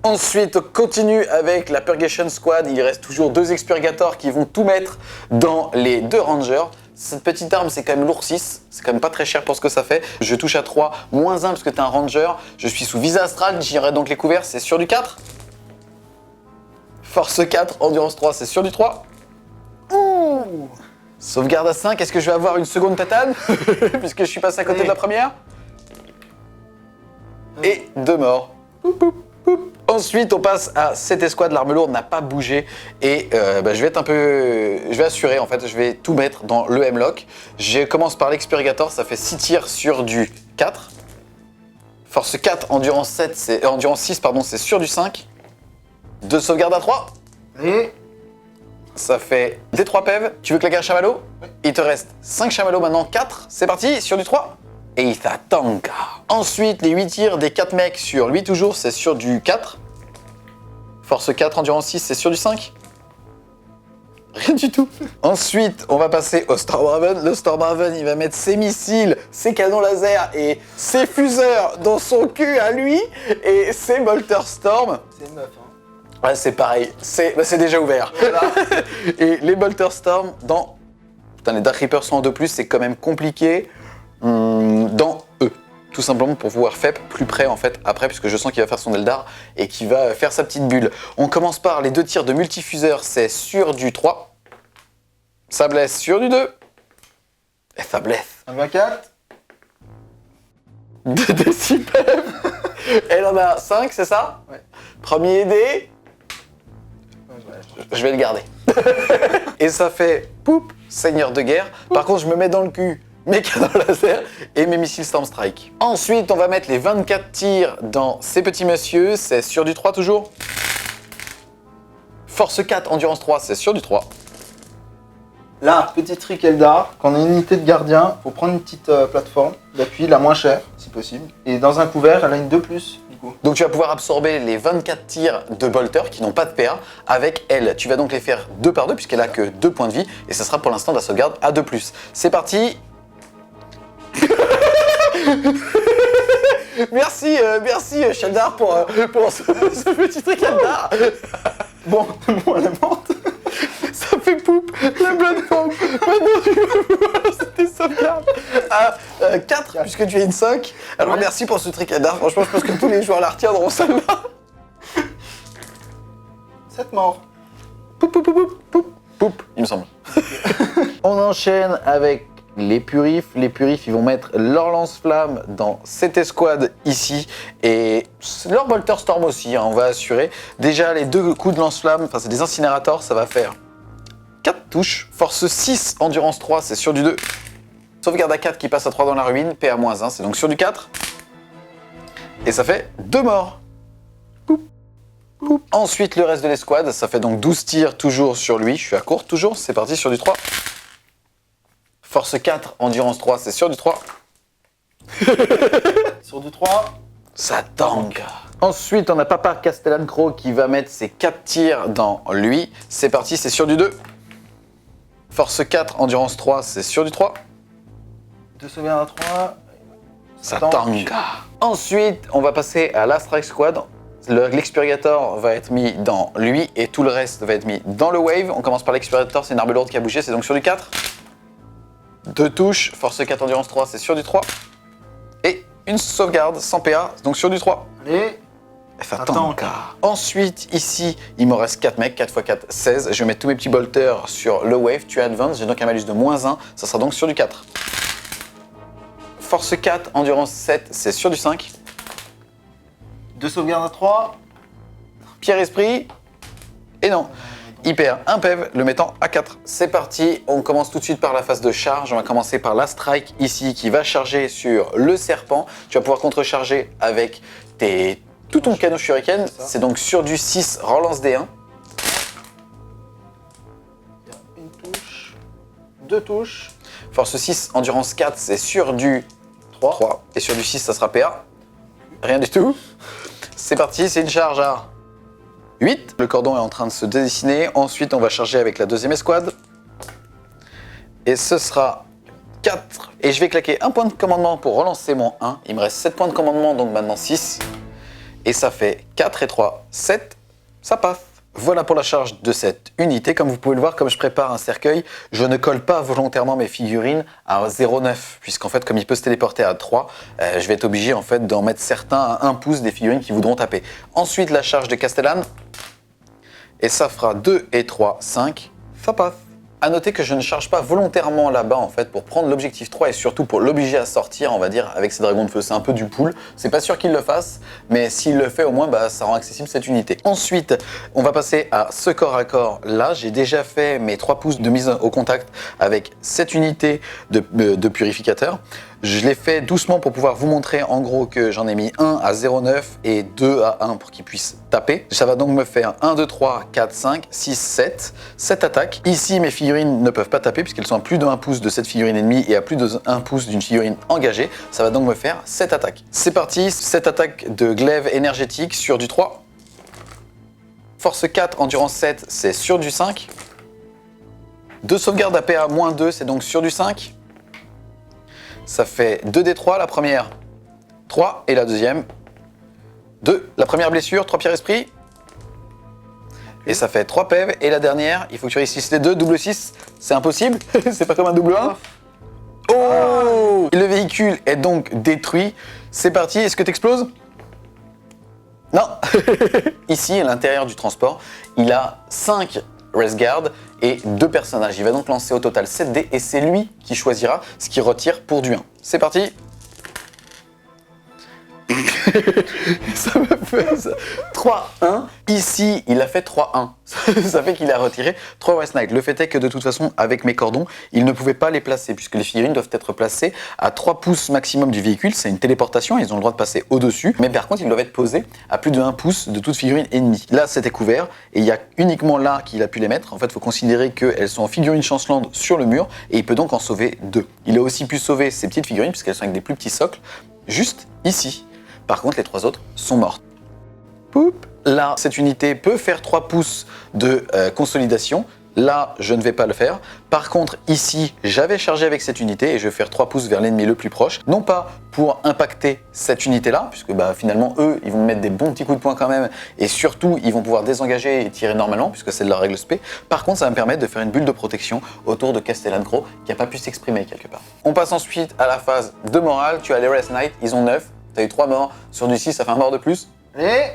S1: Ensuite, on continue avec la Purgation Squad. Il reste toujours 2 Expurgators qui vont tout mettre dans les 2 Rangers. Cette petite arme, c'est quand même lourd 6. C'est quand même pas très cher pour ce que ça fait. Je touche à 3, moins 1 parce que t'es un Ranger. Je suis sous Visa Astral, j'irai donc les couverts, c'est sur du 4. Force 4, Endurance 3, c'est sur du 3. Ouh. Sauvegarde à 5, est-ce que je vais avoir une seconde tatane puisque je suis passé à côté de la première. Et 2 morts. Poup, poup, poup. Ensuite, on passe à cette escouade. L'arme lourde n'a pas bougé et je vais assurer en fait. Je vais tout mettre dans le Hemlock. Je commence par l'Expurgator. Ça fait 6 tirs sur du 4. Force 4, endurance 7, c'est endurance 6 pardon, c'est sur du 5. 2 sauvegardes à 3.
S2: Et
S1: Ça fait des 3 PEV. Tu veux claquer un chamallow?
S2: Oui.
S1: Il te reste 5 chamallows maintenant, 4. C'est parti, sur du 3. Et il t'attanga. Ensuite, les 8 tirs des 4 mecs sur lui toujours, c'est sur du 4. Force 4, endurance 6, c'est sur du 5. Rien du tout. Ensuite, on va passer au Stormraven. Le Stormraven, il va mettre ses missiles, ses canons laser et ses fuseurs dans son cul à lui et ses Bolter Storm.
S2: C'est une meuf, hein.
S1: Ouais, c'est pareil. C'est déjà ouvert.
S2: Voilà.
S1: Et les Bolter Storm dans... Putain, les Dark Reapers sont en 2+, c'est quand même compliqué. Dans eux. Tout simplement pour pouvoir FEP plus près en fait après, puisque je sens qu'il va faire son Eldar et qu'il va faire sa petite bulle. On commence par les 2 tirs de multifuseur, c'est sur du 3. Ça blesse sur du 2. Et ça blesse.
S2: Un 24.
S1: 2 décibels. Elle en a 5, c'est ça?
S2: Ouais.
S1: Premier dé.
S2: Ouais,
S1: Je vais le garder. Et ça fait poup, seigneur de guerre. Par contre, je me mets dans le cul mes canons laser et mes missiles Storm Strike. Ensuite, on va mettre les 24 tirs dans ces petits messieurs. C'est sur du 3 toujours. Force 4, endurance 3, c'est sur du 3.
S2: Là, petit trick Eldar, quand on a une unité de gardien, faut prendre une petite plateforme d'appui, la moins chère, si possible. Et dans un couvert, elle a une 2+, du coup.
S1: Donc tu vas pouvoir absorber les 24 tirs de Bolter qui n'ont pas de PA avec elle. Tu vas donc les faire 2 par 2 puisqu'elle a que 2 points de vie et ça sera pour l'instant de la sauvegarde à 2+. C'est parti. Merci Sheldar pour ce petit truc Eldar.
S2: Bon, elle est morte.
S1: Ça fait poup, la plateforme. Maintenant tu vas pouvoir lancer tes sauvegardes à 4 puisque tu as une 5. Alors
S2: Ouais.
S1: merci pour ce truc Eldar. Franchement je pense que tous les joueurs la retiendront celle-là.
S2: 7 morts.
S1: Poup, poup, poup, poup, poup, poup, il me semble. On enchaîne avec les purifs. Les purifs, ils vont mettre leur lance-flamme dans cette escouade ici et leur Bolter Storm aussi, hein, on va assurer. Déjà, les 2 coups de lance-flamme, enfin c'est des incinérateurs, ça va faire 4 touches. Force 6, endurance 3, c'est sur du 2. Sauvegarde à 4 qui passe à 3 dans la ruine, PA-1, c'est donc sur du 4. Et ça fait 2 morts. Ensuite, le reste de l'escouade, ça fait donc 12 tirs toujours sur lui. Je suis à court toujours, c'est parti sur du 3. Force 4, endurance 3, c'est sur du 3.
S2: Sur du 3.
S1: Ça tangue. Ensuite, on a Papa Castellan Crow qui va mettre ses 4 tirs dans lui. C'est parti, c'est sur du 2. Force 4, endurance 3, c'est sur du 3.
S2: 2 sauvegardes à 3.
S1: Ça tangue. Ensuite, on va passer à la Strike Squad. L'Expurgator va être mis dans lui et tout le reste va être mis dans le Wave. On commence par l'Expurgator, c'est une arme lourde qui a bougé, c'est donc sur du 4. 2 touches, force 4, endurance 3, c'est sur du 3. Et une sauvegarde sans PA, donc sur du 3.
S2: Allez.
S1: Ça
S2: Ça
S1: tangue.
S2: tangue.
S1: Ensuite, ici, il me reste 4 mecs, 4 x 4, 16. Je vais mettre tous mes petits bolters sur le Wave, tu advance, j'ai donc un malus de -1, ça sera donc sur du 4. Force 4, endurance 7, c'est sur du 5.
S2: 2 sauvegardes à 3.
S1: Pierre Esprit, et non. Il perd un PEV, le mettant à 4. C'est parti, on commence tout de suite par la phase de charge. On va commencer par la strike ici qui va charger sur le serpent. Tu vas pouvoir contrecharger avec tout ton canon shuriken. C'est donc sur du 6, relance D1.
S2: Une touche. 2 touches.
S1: Force 6, endurance 4, c'est sur du 3. Et sur du 6, ça sera PA. Rien du tout. C'est parti, c'est une charge à 8. Le cordon est en train de se dessiner. Ensuite, on va charger avec la deuxième escouade. Et ce sera 4. Et je vais claquer un point de commandement pour relancer mon 1. Il me reste 7 points de commandement, donc maintenant 6. Et ça fait 4 et 3, 7. Ça passe. Voilà pour la charge de cette unité. Comme vous pouvez le voir, comme je prépare un cercueil, je ne colle pas volontairement mes figurines à 0,9. Puisqu'en fait, comme il peut se téléporter à 3, je vais être obligé en fait d'en mettre certains à 1 pouce des figurines qui voudront taper. Ensuite, la charge de Castellan. Et ça fera 2 et 3, 5. Ça passe. A noter que je ne charge pas volontairement là-bas en fait pour prendre l'objectif 3 et surtout pour l'obliger à sortir, on va dire, avec ses dragons de feu. C'est un peu du pool. C'est pas sûr qu'il le fasse, mais s'il le fait au moins, ça rend accessible cette unité. Ensuite, on va passer à ce corps à corps là. J'ai déjà fait mes 3 pouces de mise au contact avec cette unité de purificateur. Je l'ai fait doucement pour pouvoir vous montrer en gros que j'en ai mis 1 à 0,9 et 2 à 1 pour qu'il puisse taper. Ça va donc me faire 1, 2, 3, 4, 5, 6, 7. 7 attaques. Ici, mes figurines ne peuvent pas taper puisqu'elles sont à plus de 1 pouce de cette figurine ennemie et à plus de 1 pouce d'une figurine engagée. Ça va donc me faire 7 attaques. C'est parti, 7 attaques de glaive énergétique sur du 3. Force 4, endurance 7, c'est sur du 5. 2 sauvegardes APA -2, c'est donc sur du 5. Ça fait 2d3 la première, 3 et la deuxième, 2. La première blessure, 3 pierres esprit. Et ça fait 3 PEV. Et la dernière, il faut que tu réussisses les 2, double 6. C'est impossible, c'est pas comme un double 1. Oh, le véhicule est donc détruit. C'est parti, est-ce que tu exploses? Non. Ici, à l'intérieur du transport, il a 5 Rest Guard et 2 personnages. Il va donc lancer au total 7 dés et c'est lui qui choisira ce qu'il retire pour du 1. C'est parti. Ça me fait ça. 3-1. Ici, il a fait 3-1. Ça fait qu'il a retiré 3 West Knight. Le fait est que de toute façon, avec mes cordons, il ne pouvait pas les placer puisque les figurines doivent être placées à 3 pouces maximum du véhicule. C'est une téléportation, ils ont le droit de passer au-dessus. Mais par contre, ils doivent être posés à plus de 1 pouce de toute figurine ennemie. Là, c'était couvert et il y a uniquement là qu'il a pu les mettre. En fait, il faut considérer qu'elles sont en figurines chancelantes sur le mur et il peut donc en sauver 2. Il a aussi pu sauver ces petites figurines puisqu'elles sont avec des plus petits socles, juste ici. Par contre, les 3 autres sont mortes. Poup. Là, cette unité peut faire 3 pouces de consolidation. Là, je ne vais pas le faire. Par contre, ici, j'avais chargé avec cette unité et je vais faire 3 pouces vers l'ennemi le plus proche. Non pas pour impacter cette unité-là, puisque finalement, eux, ils vont me mettre des bons petits coups de poing quand même. Et surtout, ils vont pouvoir désengager et tirer normalement, puisque c'est de la règle spé. Par contre, ça va me permettre de faire une bulle de protection autour de Castellan-Cro, qui n'a pas pu s'exprimer quelque part. On passe ensuite à la phase de morale. Tu as les Rest Knight, ils ont 9. T'as eu 3 morts, sur du 6, ça fait un mort de plus.
S2: Et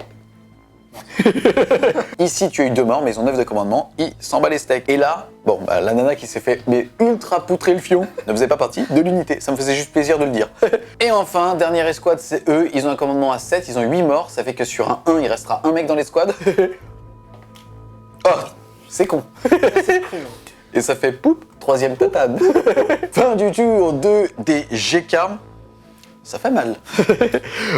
S1: Ici, tu as eu 2 morts, mais ils ont 9 de commandement, ils s'en bat les steaks. Et là, la nana qui s'est fait ultra poutrer le fion ne faisait pas partie de l'unité. Ça me faisait juste plaisir de le dire. Et enfin, dernière escouade, c'est eux. Ils ont un commandement à 7, ils ont 8 morts. Ça fait que sur un 1, il restera un mec dans l'escouade. Oh, c'est con. Et ça fait poup, 3e tatane. Fin du tour 2 des GK. Ça fait mal.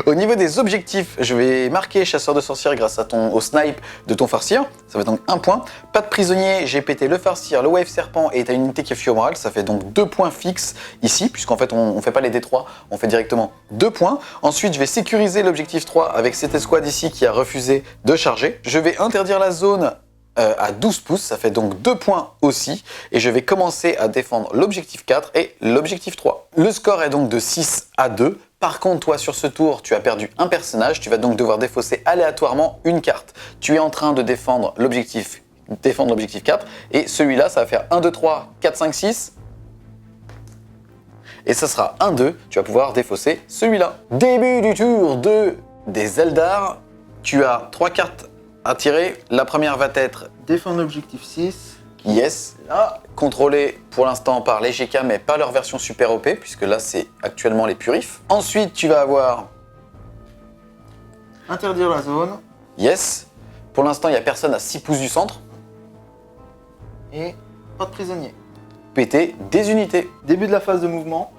S1: Au niveau des objectifs, je vais marquer chasseur de sorcières grâce à au snipe de ton farcir. Ça fait donc 1 point. Pas de prisonnier, j'ai pété le farcir, le wave serpent et t'as une unité qui est fio morale. Ça fait donc 2 points fixes ici, puisqu'en fait on fait pas les D3, on fait directement 2 points. Ensuite, je vais sécuriser l'objectif 3 avec cette escouade ici qui a refusé de charger. Je vais interdire la zone à 12 pouces, ça fait donc 2 points aussi, et je vais commencer à défendre l'objectif 4 et l'objectif 3. Le score est donc de 6-2. Par contre, toi, sur ce tour, tu as perdu un personnage, tu vas donc devoir défausser aléatoirement une carte. Tu es en train de défendre l'objectif 4, et celui-là, ça va faire 1, 2, 3, 4, 5, 6. Et ça sera 1, 2, tu vas pouvoir défausser celui-là. Début du tour 2 des Eldar, tu as 3 cartes à tirer. La première va être
S2: défendre l'objectif 6.
S1: Yes, là, contrôlé pour l'instant par les GK, mais pas leur version super OP, puisque là, c'est actuellement les purifs. Ensuite, tu vas avoir
S2: interdire la zone.
S1: Yes, pour l'instant, il n'y a personne à 6 pouces du centre.
S2: Et pas de prisonnier.
S1: Péter des unités.
S2: Début de la phase de mouvement.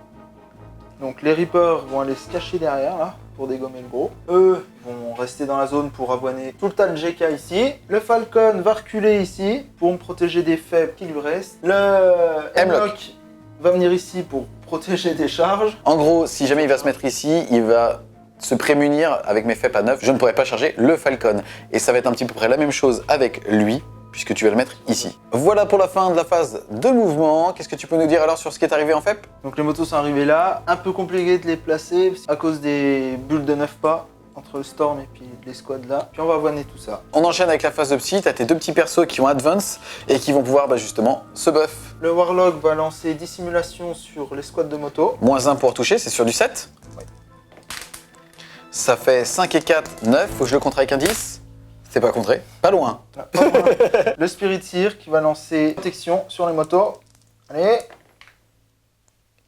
S2: Donc les Reapers vont aller se cacher derrière, là, pour dégommer le gros. Eux vont rester dans la zone pour avoiner tout le tas de GK ici. Le Falcon va reculer ici pour me protéger des faibles qui lui restent. Le Hemlock va venir ici pour protéger des charges.
S1: En gros, si jamais il va se mettre ici, il va se prémunir avec mes faibles à 9. Je ne pourrai pas charger le Falcon. Et ça va être un petit peu près la même chose avec lui, puisque tu vas le mettre ici. Voilà pour la fin de la phase de mouvement. Qu'est-ce que tu peux nous dire alors sur ce qui est arrivé en FEP?
S2: Donc les motos sont arrivées là, un peu compliqué de les placer à cause des bulles de 9 pas entre le Storm et puis l'escouade là. Puis on va avoiner tout ça.
S1: On enchaîne avec la phase de psy, t'as tes 2 petits persos qui vont advance et qui vont pouvoir justement se buff.
S2: Le Warlock va lancer dissimulation sur l'escouade de moto.
S1: -1 pour toucher, c'est sur du 7.
S2: Oui.
S1: Ça fait 5 et 4, 9, faut que je le contre avec un 10. C'est pas contré, pas loin.
S2: Là, pas loin. Le Spirit Seer qui va lancer protection sur les motos. Allez.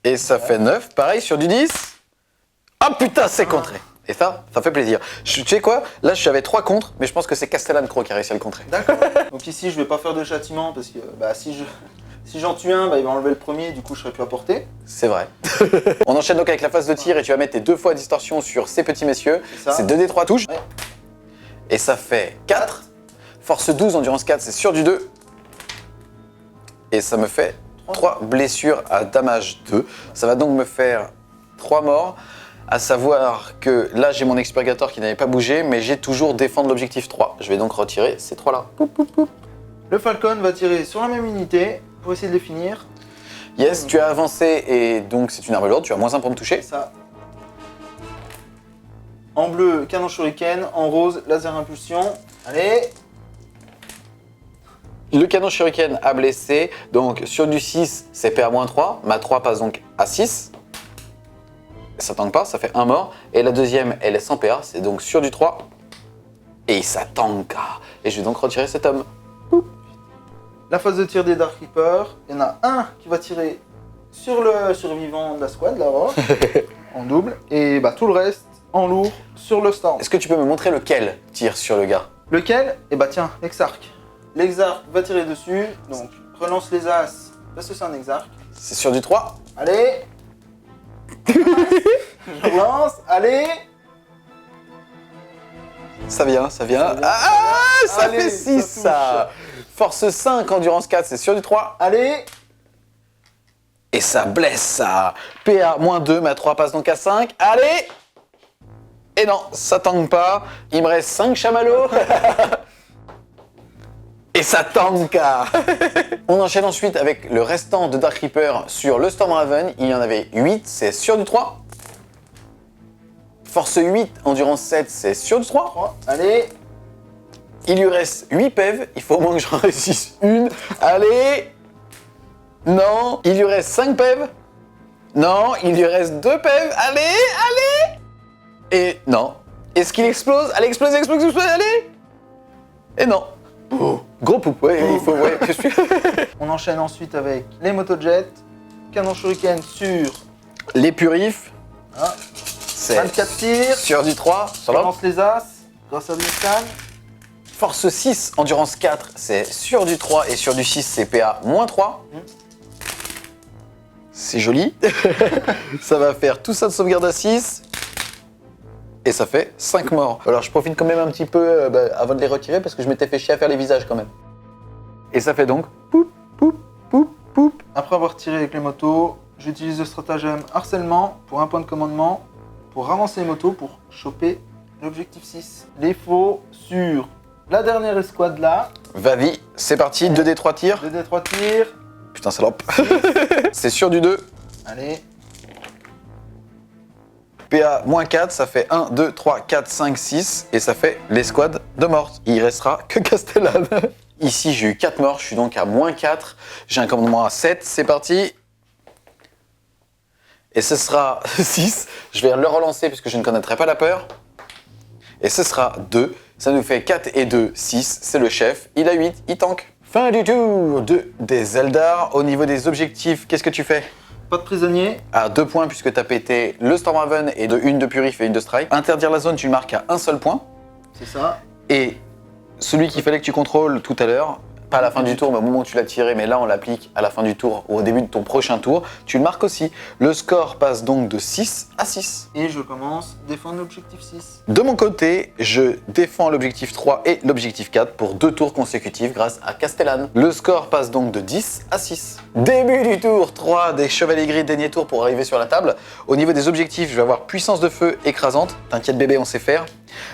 S1: Et ça fait 9, pareil sur du 10. Ah putain, c'est contré. Et ça fait plaisir. Tu sais quoi? Là, je suis avec 3 contres, mais je pense que c'est Castellan-Cro qui a réussi à le contrer.
S2: D'accord. Donc ici, je vais pas faire de châtiment parce que si j'en tue un, il va enlever le premier, du coup je serai plus à portée.
S1: C'est vrai. On enchaîne donc avec la phase de tir et tu vas mettre tes 2 fois distorsion sur ces petits messieurs. C'est 2d3 touches.
S2: Ouais.
S1: Et ça fait 4. Force 12, endurance 4, c'est sur du 2. Et ça me fait 3 blessures à damage 2. Ça va donc me faire 3 morts. À savoir que là, j'ai mon expurgator qui n'avait pas bougé, mais j'ai toujours défendre l'objectif 3. Je vais donc retirer ces 3 là.
S2: Le Falcon va tirer sur la même unité pour essayer de les finir.
S1: Yes, tu as avancé et donc c'est une arme lourde, tu as -1 pour me toucher.
S2: Ça. En bleu, canon shuriken. En rose, laser impulsion. Allez.
S1: Le canon shuriken a blessé, donc sur du 6, c'est PA-3. Ma 3 passe donc à 6. Ça tank pas, ça fait 1 mort. Et la deuxième, elle est sans PA, c'est donc sur du 3. Et ça tank. Et je vais donc retirer cet homme.
S2: La phase de tir des Dark Reapers. Il y en a un qui va tirer sur le survivant de la squad, là-bas, en double. Et bah, tout le reste, en lourd, sur le stand.
S1: Est-ce que tu peux me montrer lequel tire sur le gars?
S2: Lequel? Et bah tiens, Exarch. L'exarch va tirer dessus, donc relance les as, parce que c'est un exarch.
S1: C'est sur du 3.
S2: Allez. Je relance, allez.
S1: Ça vient.
S2: Ça vient.
S1: Ah, ça
S2: Allez,
S1: fait 6
S2: ça
S1: ça. Force 5, endurance 4, c'est sur du 3.
S2: Allez.
S1: Et ça blesse ça. PA-2, ma 3 passe donc à 5. Allez. Et non, ça tank pas. Il me reste 5 chamallows. Et ça tank. On enchaîne ensuite avec le restant de Dark Reaper sur le Stormraven. Il y en avait 8, c'est sur du 3. Force 8, endurance 7, c'est sur du 3.
S2: 3, allez.
S1: Il lui reste 8 PEV, il faut au moins que j'en réussisse une. Allez. Non, il lui reste 5 PEV. Non, il lui reste 2 PEV. Allez. Et non. Est-ce qu'il explose? Allez, explose, allez. Et non. Oh, gros poupe, ouais, il faut, ouais, que je suis.
S2: On enchaîne ensuite avec les motojets. Canon shuriken sur
S1: Les purifs,
S2: ah,
S1: c'est
S2: 24 tirs.
S1: sur du 3, ça va.
S2: Relance les as, grâce à l'Inscan.
S1: Force 6, endurance 4, c'est sur du 3 et sur du 6, c'est PA-3. C'est joli. Ça va faire tout ça de sauvegarde à 6. Et ça fait 5 morts. Alors je profite quand même un petit peu avant de les retirer parce que je m'étais fait chier à faire les visages quand même. Et ça fait donc poup, poup, poup, poup.
S2: Après avoir tiré avec les motos, j'utilise le stratagème harcèlement pour un point de commandement pour ramasser les motos pour choper l'objectif 6. Les faux sur la dernière escouade là.
S1: Va-y, c'est parti, 2D3 tirs.
S2: 2D3 tirs.
S1: Putain, salope. C'est sur du 2.
S2: Allez.
S1: PA-4, ça fait 1, 2, 3, 4, 5, 6. Et ça fait l'escouade de morts. Il restera que Castellane. Ici, j'ai eu 4 morts, je suis donc à -4. J'ai un commandement à 7, c'est parti. Et ce sera 6. Je vais le relancer puisque je ne connaîtrai pas la peur. Et ce sera 2. Ça nous fait 4 et 2, 6. C'est le chef. Il a 8, il tank. Fin du tour des Eldar. Au niveau des objectifs, qu'est-ce que tu fais?
S2: Pas de prisonnier.
S1: À 2 points puisque tu as pété le Stormraven et une de Purif et une de Strike. Interdire la zone, tu le marques à un seul point.
S2: C'est ça.
S1: Et celui qu'il fallait que tu contrôles tout à l'heure, pas à la fin du tour, mais au moment où tu l'as tiré, mais là on l'applique à la fin du tour ou au début de ton prochain tour, tu le marques aussi. Le score passe donc de 6 à 6.
S2: Et je commence défendre l'objectif 6.
S1: De mon côté, je défends l'objectif 3 et l'objectif 4 pour 2 tours consécutifs grâce à Castellane. Le score passe donc de 10 à 6. Début du tour 3 des Chevaliers Gris, dernier tour pour arriver sur la table. Au niveau des objectifs, je vais avoir puissance de feu écrasante. T'inquiète bébé, on sait faire.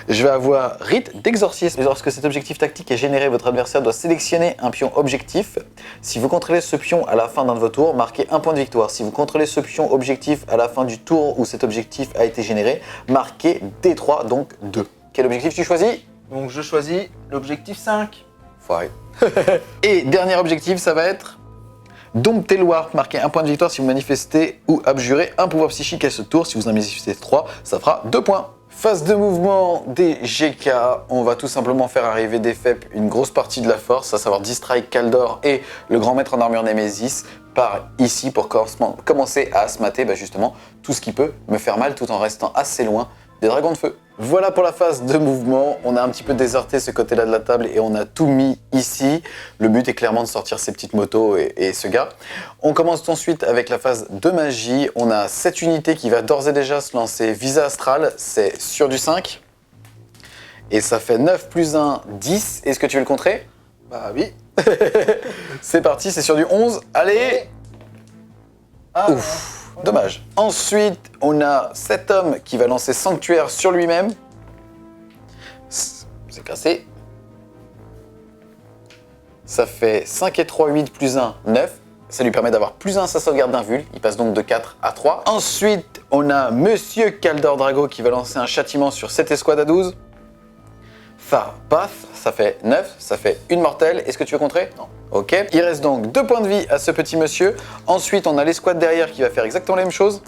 S1: Je vais avoir rite d'exorcisme. Lorsque cet objectif tactique est généré, votre adversaire doit sélectionner un pion objectif. Si vous contrôlez ce pion à la fin d'un de vos tours, marquez un point de victoire. Si vous contrôlez ce pion objectif à la fin du tour où cet objectif a été généré, marquez D3, donc 2. Quel objectif tu choisis?
S2: Donc je choisis l'objectif 5.
S1: Foiré. Et dernier objectif, ça va être dompter le warp. Marquez un point de victoire si vous manifestez ou abjurez un pouvoir psychique à ce tour. Si vous en manifestez 3, ça fera 2 points. Phase de mouvement des GK, on va tout simplement faire arriver des FEP une grosse partie de la force, à savoir Distrike, Kaldor et le grand maître en armure Nemesis par ici pour commencer à asmater justement tout ce qui peut me faire mal tout en restant assez loin des dragons de feu. Voilà pour la phase de mouvement, on a un petit peu déserté ce côté-là de la table et on a tout mis ici. Le but est clairement de sortir ces petites motos et ce gars. On commence ensuite avec la phase de magie. On a cette unité qui va d'ores et déjà se lancer Visa Astral, c'est sur du 5. Et ça fait 9 plus 1, 10. Est-ce que tu veux le contrer?
S2: Bah oui.
S1: C'est parti, c'est sur du 11. Allez.
S2: Ah,
S1: Ouf. Dommage. Ensuite, on a cet homme qui va lancer Sanctuaire sur lui-même. C'est cassé. Ça fait 5 et 3, 8 plus 1, 9. Ça lui permet d'avoir plus 1 sa sauvegarde d'invul. Il passe donc de 4 à 3. Ensuite, on a Monsieur Kaldor Drago qui va lancer un châtiment sur cette escouade à 12. Paf, ça fait 9, ça fait une mortelle. Est-ce que tu veux contrer? Non. Ok. Il reste donc 2 points de vie à ce petit monsieur. Ensuite, on a l'escouade derrière qui va faire exactement la même chose.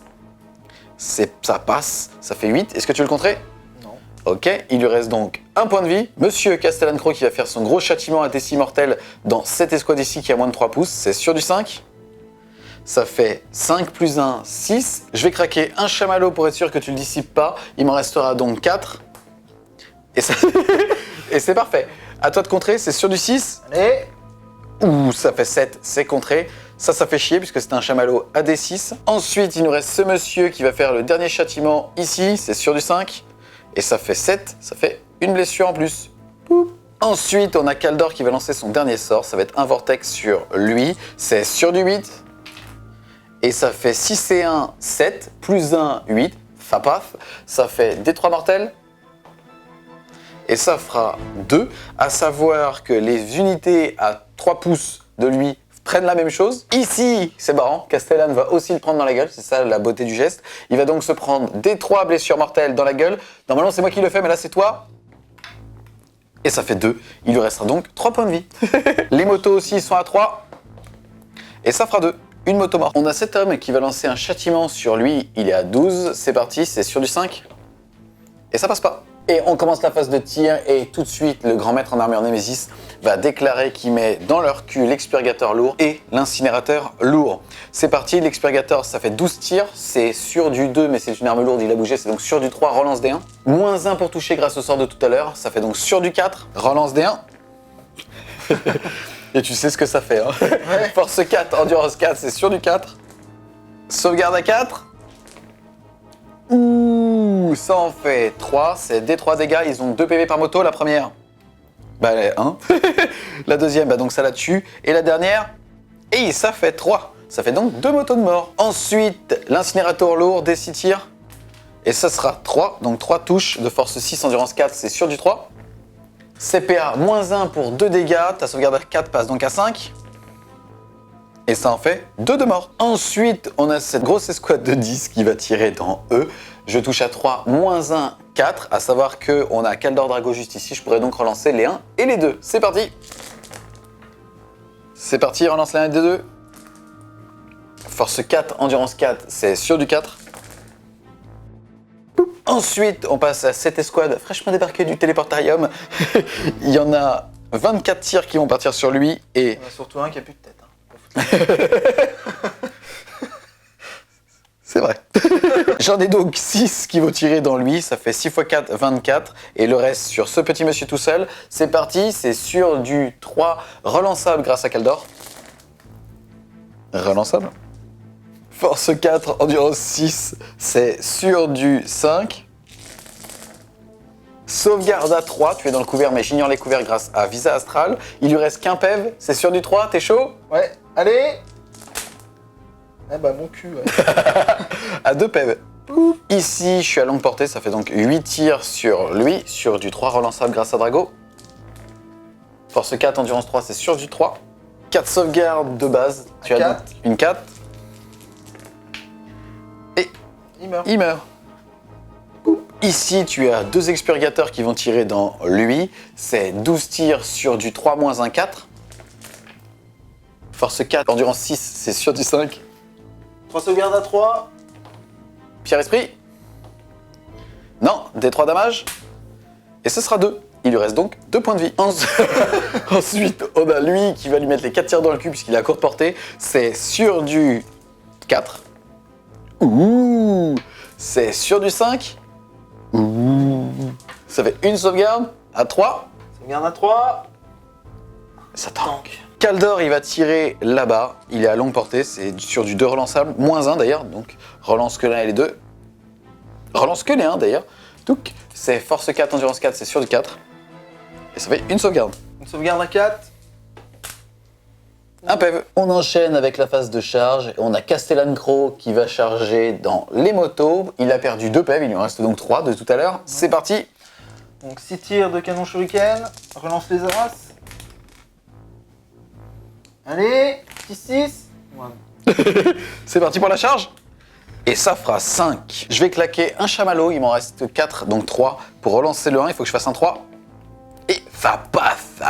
S1: Ça passe, ça fait 8. Est-ce que tu veux le contrer?
S2: Non.
S1: Ok. Il lui reste donc 1 point de vie. Monsieur Castellan-Croc qui va faire son gros châtiment à DC mortel dans cette escouade ici qui a moins de 3 pouces. C'est sur du 5. Ça fait 5 plus 1, 6. Je vais craquer un chamallow pour être sûr que tu le dissipes pas. Il m'en restera donc 4. Et, et c'est parfait. À toi de contrer, c'est sur du 6.
S2: Allez.
S1: Ouh, ça fait 7, c'est contré. Ça fait chier puisque c'est un chamallow à D6. Ensuite, il nous reste ce monsieur qui va faire le dernier châtiment ici, c'est sur du 5. Et ça fait 7, ça fait une blessure en plus. Poup. Ensuite, on a Kaldor qui va lancer son dernier sort. Ça va être un vortex sur lui, c'est sur du 8. Et ça fait 6 et 1, 7, plus 1, 8. Paf, ça fait des 3 mortels. Et ça fera 2, à savoir que les unités à 3 pouces de lui prennent la même chose. Ici, c'est marrant, Castellan va aussi le prendre dans la gueule, c'est ça la beauté du geste. Il va donc se prendre des 3 blessures mortelles dans la gueule. Normalement, c'est moi qui le fais, mais là, c'est toi. Et ça fait 2. Il lui restera donc 3 points de vie. Les motos aussi sont à 3. Et ça fera 2. Une moto morte. On a cet homme qui va lancer un châtiment sur lui. Il est à 12. C'est parti, c'est sur du 5. Et ça passe pas. Et on commence la phase de tir et tout de suite, le grand maître en armure Némésis va déclarer qu'il met dans leur cul l'expurgateur lourd et l'incinérateur lourd. C'est parti, l'expurgateur ça fait 12 tirs, c'est sur du 2 mais c'est une arme lourde, il a bougé, c'est donc sur du 3, relance D1. Moins 1 pour toucher grâce au sort de tout à l'heure, ça fait donc sur du 4, relance D1. Et tu sais ce que ça fait, hein. Ouais. Force 4, endurance 4, c'est sur du 4. Sauvegarde à 4. Ouh, ça en fait 3, c'est des 3 dégâts, ils ont 2 PV par moto, la première, bah elle est 1, la deuxième, bah donc ça la tue, et la dernière, et ça fait 3, ça fait donc 2 motos de mort. Ensuite, l'incinérateur lourd, des 6 tirs, et ça sera 3, donc 3 touches de force 6, endurance 4, c'est sur du 3. CPA, moins 1 pour 2 dégâts, ta sauvegarde à 4 passe donc à 5. Et ça en fait 2 de mort. Ensuite, on a cette grosse escouade de 10 qui va tirer dans E. Je touche à 3, moins 1, 4. À savoir qu'on a Kaldor Drago juste ici. Je pourrais donc relancer les 1 et les 2. C'est parti. C'est parti, relance les 1 et les 2. Force 4, endurance 4, c'est sur du 4. Ensuite, on passe à cette escouade fraîchement débarquée du téléportarium. Il y en a 24 tirs qui vont partir sur lui et...
S2: Il y en a surtout un qui a plus de tête.
S1: C'est vrai. J'en ai donc 6 qui vont tirer dans lui, ça fait 6 x 4, 24, et le reste sur ce petit monsieur tout seul. C'est parti, c'est sur du 3 relançable grâce à Kaldor. Relançable. Force 4, endurance 6, c'est sur du 5. Sauvegarde à 3, tu es dans le couvert mais j'ignore les couverts grâce à Visa Astral. Il lui reste qu'un PEV, c'est sur du 3, t'es chaud?
S2: Ouais, allez. Eh bah mon cul, ouais.
S1: À 2 PEV. Ici, je suis à longue portée, ça fait donc 8 tirs sur lui, sur du 3 relançable grâce à Drago. Force 4, endurance 3, c'est sur du 3. 4 sauvegardes de base, tu as donc une 4. Et il meurt. Ici, tu as 2 expurgateurs qui vont tirer dans lui. C'est 12 tirs sur du 3 moins 1, 4. Force 4, endurance 6, c'est sur du 5.
S2: 3 sauvegardes à 3.
S1: Pierre-esprit. Non, des 3 damage. Et ce sera 2. Il lui reste donc 2 points de vie. Ensuite, on a lui qui va lui mettre les 4 tirs dans le cul puisqu'il est à courte portée. C'est sur du 4. Ouh. C'est sur du 5. Ouh. Ça fait une sauvegarde à 3.
S2: Sauvegarde à 3.
S1: Ça tank. Kaldor, il va tirer là-bas. Il est à longue portée. C'est sur du 2 relançable. Moins 1 d'ailleurs. Donc, relance que l'un et les 2. Relance que les 1 d'ailleurs. Donc, c'est force 4, endurance 4, c'est sur du 4. Et ça fait une sauvegarde.
S2: Une sauvegarde à 4.
S1: Un PEV. On enchaîne avec la phase de charge. On a Castellan Croc qui va charger dans les motos. Il a perdu 2 PEV, il lui en reste donc 3 de tout à l'heure. C'est parti.
S2: Donc 6 tirs de canon shuriken. Relance les as. Allez, petit 6.
S1: C'est parti pour la charge. Et ça fera 5. Je vais claquer un chamallow, il m'en reste 4, donc 3. Pour relancer le 1, il faut que je fasse un 3. Et ça passe.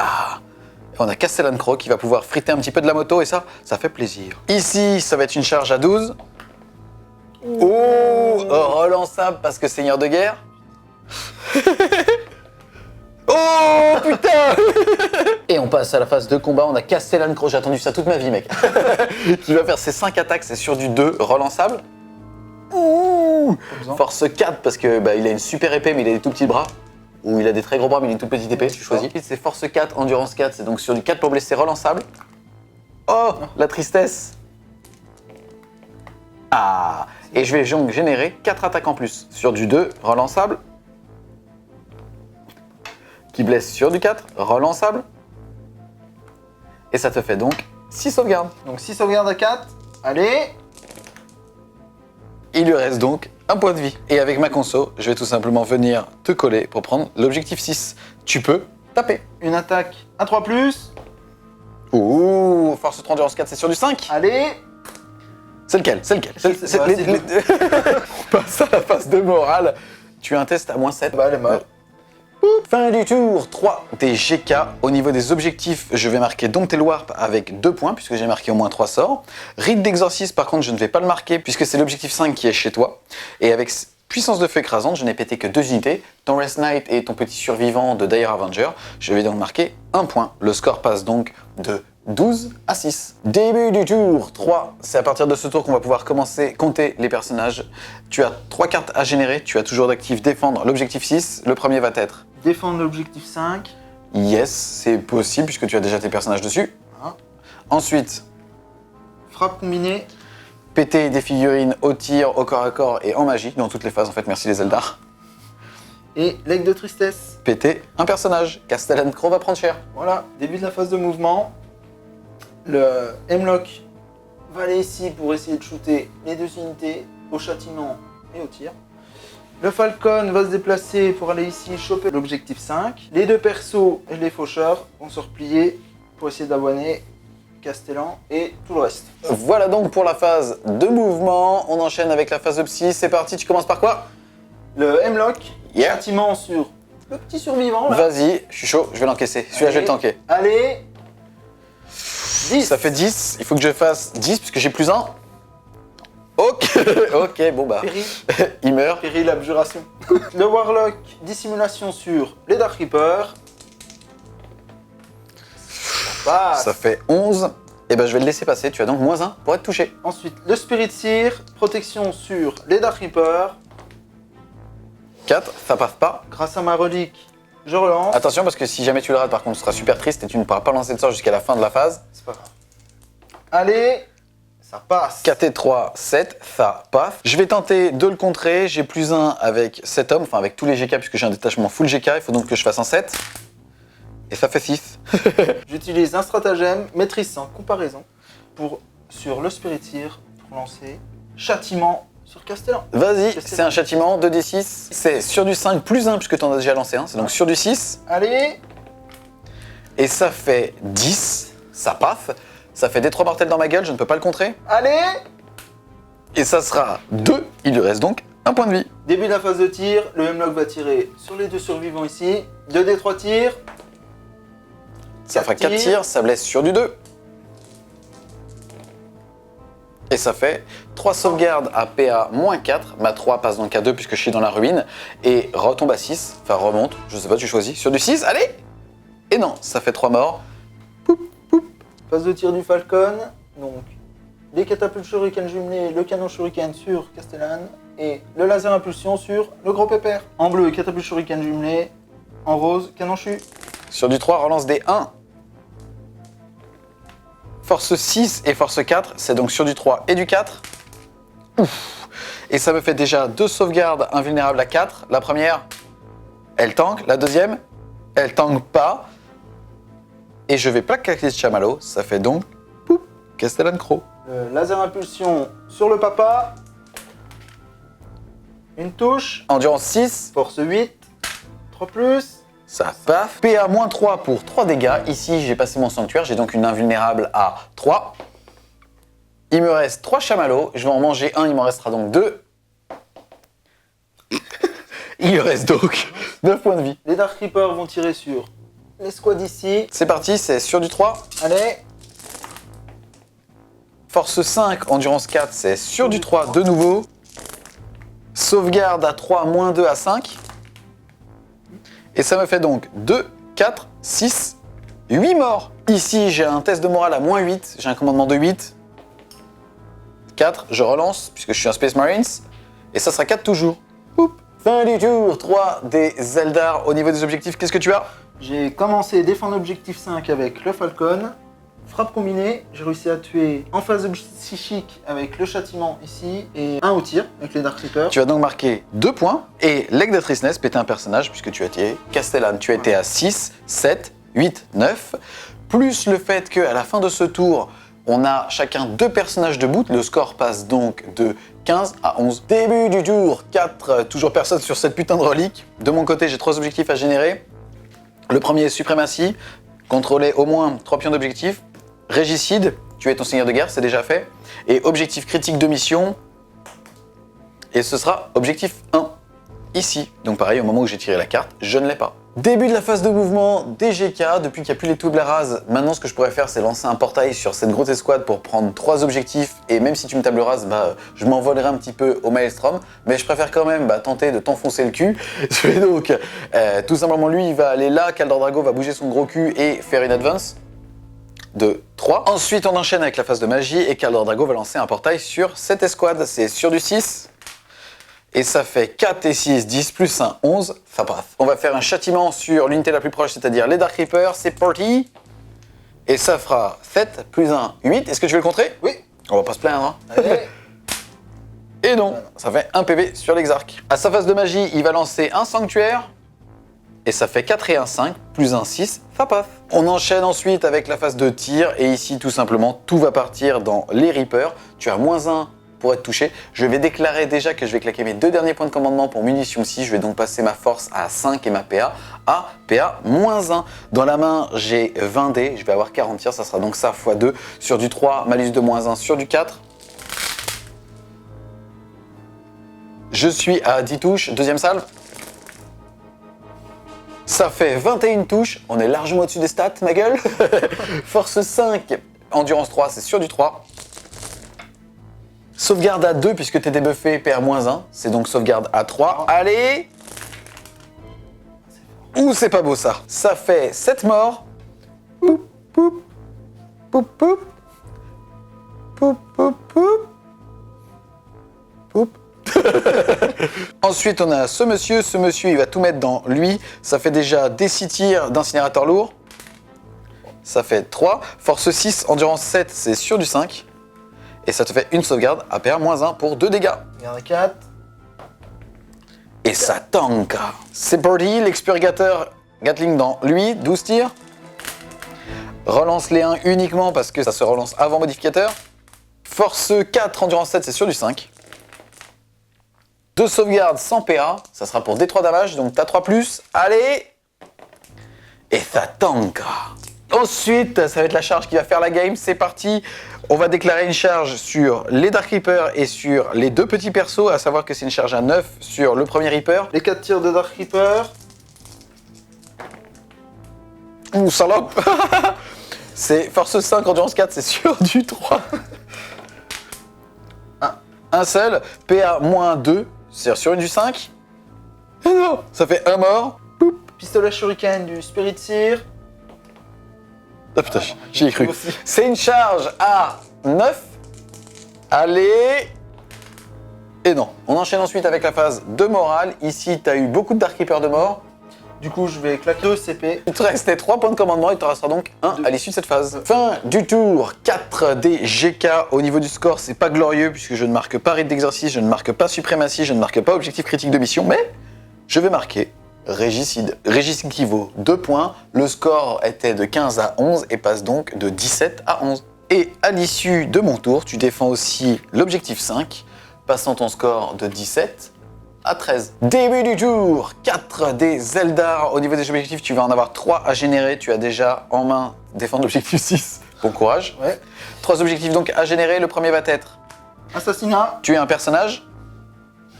S1: Et on a Castellan Crow qui va pouvoir friter un petit peu de la moto et ça fait plaisir. Ici, ça va être une charge à 12. Oh, relançable parce que seigneur de guerre. Oh putain. Et on passe à la phase de combat, on a Castellan Crow, j'ai attendu ça toute ma vie mec. Qui va faire ses 5 attaques, c'est sur du 2 relançable. Ouh, force 4 parce que il a une super épée mais il a des tout petits bras. Ou il a des très gros bras mais il a une toute petite épée, tu choisis. C'est force 4, endurance 4, c'est donc sur du 4 pour blesser relançable. Oh, la tristesse. Ah, et je vais donc générer 4 attaques en plus. Sur du 2, relançable. Qui blesse sur du 4, relançable. Et ça te fait donc 6 sauvegardes.
S2: Donc 6 sauvegardes à 4. Allez.
S1: Il lui reste donc un point de vie. Et avec ma conso, je vais tout simplement venir te coller pour prendre l'objectif 6. Tu peux taper.
S2: Une attaque à 3+.
S1: Ouh, force 3, endurance 4, c'est sur du 5.
S2: Allez.
S1: C'est lequel? C'est lequel? On passe à la phase de morale. Tu as un test à moins 7.
S2: Elle est morte.
S1: Fin du tour 3 des GK. Au niveau des objectifs, je vais marquer Dompter Warp avec 2 points, puisque j'ai marqué au moins 3 sorts. Rite d'exorcisme, par contre, je ne vais pas le marquer, puisque c'est l'objectif 5 qui est chez toi. Et avec puissance de feu écrasante, je n'ai pété que 2 unités. Ton Rest Knight et ton petit survivant de Dire Avenger, je vais donc marquer 1 point. Le score passe donc de 12 à 6. Début du tour 3. C'est à partir de ce tour qu'on va pouvoir commencer compter les personnages. Tu as 3 cartes à générer. Tu as toujours d'actif défendre l'objectif 6. Le premier va être
S2: défendre l'objectif 5.
S1: yes, c'est possible puisque tu as déjà tes personnages dessus.
S2: Voilà.
S1: Ensuite,
S2: Frappe combinée.
S1: péter des figurines au tir, au corps à corps et en magie, dans toutes les phases en fait, merci les Eldar.
S2: Et leg de tristesse.
S1: Péter un personnage. Castellan Crow va prendre cher.
S2: Voilà, début de la phase de mouvement. Le Hemlock va aller ici pour essayer de shooter les 2 unités au châtiment et au tir. Le Falcon va se déplacer pour aller ici choper l'objectif 5. Les 2 persos et les faucheurs vont se replier pour essayer d'avoiner Castellan et tout le reste.
S1: Voilà donc pour la phase de mouvement. On enchaîne avec la phase de psy. C'est parti, tu commences par quoi?
S2: Le Hemlock,
S1: Yeah.
S2: châtiment sur le petit survivant là.
S1: Vas-y, je suis chaud, je vais l'encaisser. Celui-là, je vais le tanker.
S2: Allez. 10.
S1: Ça fait 10, il faut que je fasse 10 puisque j'ai plus 1. Ok, ok, bon bah,
S2: Péril.
S1: il meurt.
S2: Péril, abjuration. Le Warlock, dissimulation sur les Dark Reapers. Ça passe.
S1: Ça fait 11. Et ben je vais le laisser passer, tu as donc moins 1 pour être touché.
S2: Ensuite, le Spirit Seer, protection sur les Dark Reapers.
S1: 4, ça passe pas.
S2: Grâce à ma relique, je relance.
S1: Attention parce que si jamais tu le rates par contre, ce sera super triste et tu ne pourras pas lancer de sort jusqu'à la fin de la phase.
S2: C'est pas grave. Allez, ça passe.
S1: 4 et 3, 7, ça passe. Je vais tenter de le contrer, j'ai plus 1 avec 7 hommes, enfin avec tous les GK puisque j'ai un détachement full GK, il faut donc que je fasse un 7. Et ça fait 6.
S2: J'utilise un stratagème, maîtrise sans comparaison, sur le Spirit Seer pour lancer châtiment sur Castellan.
S1: Vas-y, c'est un châtiment, 2d6. C'est sur du 5 plus 1 puisque tu en as déjà lancé un, c'est donc sur du 6.
S2: Allez.
S1: Et ça fait 10, ça passe. Ça fait des 3 mortels dans ma gueule, je ne peux pas le contrer.
S2: Allez.
S1: Et ça sera 2, il lui reste donc un point de vie.
S2: Début de la phase de tir, le Hemlock va tirer sur les 2 survivants ici. 2d3 tirs.
S1: Ça fera 4 tirs, ça blesse sur du 2. Et ça fait 3 sauvegardes à PA-4. Ma 3 passe donc à 2 puisque je suis dans la ruine. Et retombe à 6, enfin remonte, je sais pas, tu choisis. Sur du 6, allez. Et non, ça fait 3 morts.
S2: Phase de tir du Falcon. Donc, les catapultes shuriken jumelées, le canon shuriken sur Castellan. Et le laser impulsion sur le gros pépère. En bleu, catapulte shuriken jumelée. En rose, canon chu.
S1: Sur du 3, relance des 1. Force 6 et force 4, c'est donc sur du 3 et du 4. Ouf. Et ça me fait déjà 2 sauvegardes invulnérables à 4. La première, elle tank. La deuxième, elle tank pas. Et je vais plaquer ce chamallow. Ça fait donc poup, Castellan Crow.
S2: Le laser impulsion sur le papa. Une touche.
S1: Endurance 6,
S2: Force 8. 3+.
S1: Ça paf. PA-3 pour 3 dégâts. Ici, j'ai passé mon sanctuaire, j'ai donc une invulnérable à 3. Il me reste 3 chamallows, je vais en manger un, il m'en restera donc 2. Il me reste donc 9 points de vie.
S2: Les Dark Reapers vont tirer sur l'escouade ici.
S1: C'est parti, c'est sur du 3.
S2: Allez.
S1: Force 5, endurance 4, c'est sur du 3 de nouveau. Sauvegarde à 3, moins 2 à 5. Et ça me fait donc 2, 4, 6, 8 morts. Ici, j'ai un test de morale à moins 8, j'ai un commandement de 8. 4, je relance, puisque je suis un Space Marines. Et ça sera 4 toujours. Oup. Fin du tour, 3 des Eldar. Au niveau des objectifs, qu'est-ce que tu as?
S2: J'ai commencé défendre objectif 5 avec le Falcon. Frappe combinée, j'ai réussi à tuer en phase psychique avec le châtiment ici et un au tir avec les Dark Reapers.
S1: Tu as donc marqué 2 points. Et Leg d'Atrisness, pété un personnage, puisque tu as été Castellane. Tu as été à 6, 7, 8, 9. Plus le fait qu'à la fin de ce tour, on a chacun 2 personnages debout. Le score passe donc de 15 à 11. Début du tour 4, toujours personne sur cette putain de relique. De mon côté, j'ai 3 objectifs à générer. Le premier est suprématie, contrôler au moins 3 pions d'objectif. Régicide, tu es ton seigneur de guerre, c'est déjà fait. Et objectif critique de mission. Et ce sera objectif 1, ici. Donc pareil, au moment où j'ai tiré la carte, je ne l'ai pas. Début de la phase de mouvement des GK, depuis qu'il n'y a plus les table rases, maintenant ce que je pourrais faire c'est lancer un portail sur cette grosse escouade pour prendre 3 objectifs et même si tu me table rases, je m'envolerai un petit peu au Maelstrom, mais je préfère quand même tenter de t'enfoncer le cul. Je vais donc, tout simplement lui il va aller là, Kaldor Drago va bouger son gros cul et faire une advance de 3. Ensuite on enchaîne avec la phase de magie et Kaldor Drago va lancer un portail sur cette escouade, c'est sur du 6. Et ça fait 4 et 6, 10 plus 1, 11. Enfin bref. On va faire un châtiment sur l'unité la plus proche, c'est-à-dire les Dark Reapers. C'est parti. Et ça fera 7 plus 1, 8. Est-ce que tu veux le contrer?
S2: Oui.
S1: On va pas se plaindre. Hein.
S2: Allez.
S1: Et non, ça fait 1 PV sur l'exarque. À sa phase de magie, il va lancer un sanctuaire. Et ça fait 4 et 1, 5, plus 1, 6, paf. On enchaîne ensuite avec la phase de tir. Et ici, tout simplement, tout va partir dans les Reapers. Tu as moins 1 pour être touché. Je vais déclarer déjà que je vais claquer mes 2 derniers points de commandement pour munitions 6. Je vais donc passer ma force à 5 et ma PA à PA moins 1. Dans la main, j'ai 20 dés. Je vais avoir 40 tirs. Ça sera donc ça x 2. Sur du 3, malus de moins 1 sur du 4. Je suis à 10 touches. Deuxième salve. Ça fait 21 touches. On est largement au-dessus des stats, ma gueule. Force 5, endurance 3, c'est sur du 3. Sauvegarde à 2 puisque t'es débuffé, PA-1, c'est donc sauvegarde à 3. Allez. Ouh, c'est pas beau ça. Ça fait 7 morts. Poup, poup, poup, poup. Poup, poup, poup. Poup. Ensuite, on a ce monsieur il va tout mettre dans lui. Ça fait déjà des 6 tirs d'incinérateur lourd. Ça fait 3. Force 6, endurance 7, c'est sur du 5. Et ça te fait une sauvegarde à PA-1 pour 2 dégâts.
S2: Regarde 4.
S1: Et ça tank. C'est parti, l'expurgateur Gatling dans lui, 12 tirs. Relance les 1 uniquement parce que ça se relance avant modificateur. Force 4, endurance 7, c'est sur du 5. 2 sauvegardes sans PA, ça sera pour D3 damage, donc t'as 3+. Allez. Et ça tank. Ensuite, ça va être la charge qui va faire la game, c'est parti. On va déclarer une charge sur les Dark Reapers et sur les 2 petits persos, à savoir que c'est une charge à 9 sur le premier Reaper.
S2: Les 4 tirs de Dark Reaper.
S1: Ouh, salope. C'est force 5, endurance 4, c'est sur du 3. Un seul, PA-2, c'est sur une du 5. Non, ça fait 1 mort. Poup.
S2: Pistolet shuriken du Spirit Seer.
S1: Ah putain, j'y ai cru. C'est une charge à 9. Allez. Et non. On enchaîne ensuite avec la phase de morale. Ici, tu as eu beaucoup de Dark Reaper de mort.
S2: Du coup, je vais claquer 2 CP.
S1: Il te restait 3 points de commandement, il te restera donc 1 à l'issue de cette phase. Fin du tour, 4 des GK. Au niveau du score, c'est pas glorieux puisque je ne marque pas rite d'exercice, je ne marque pas suprématie, je ne marque pas objectif critique de mission, mais je vais marquer Régicide. Régicide qui vaut 2 points. Le score était de 15 à 11 et passe donc de 17 à 11. Et à l'issue de mon tour, tu défends aussi l'objectif 5, passant ton score de 17 à 13. Début du tour, 4 des Eldar. Au niveau des objectifs, tu vas en avoir 3 à générer. Tu as déjà en main défendre l'objectif 6. Bon courage.
S2: Ouais.
S1: 3 objectifs donc à générer. Le premier va être
S2: Assassinat.
S1: tuer un personnage.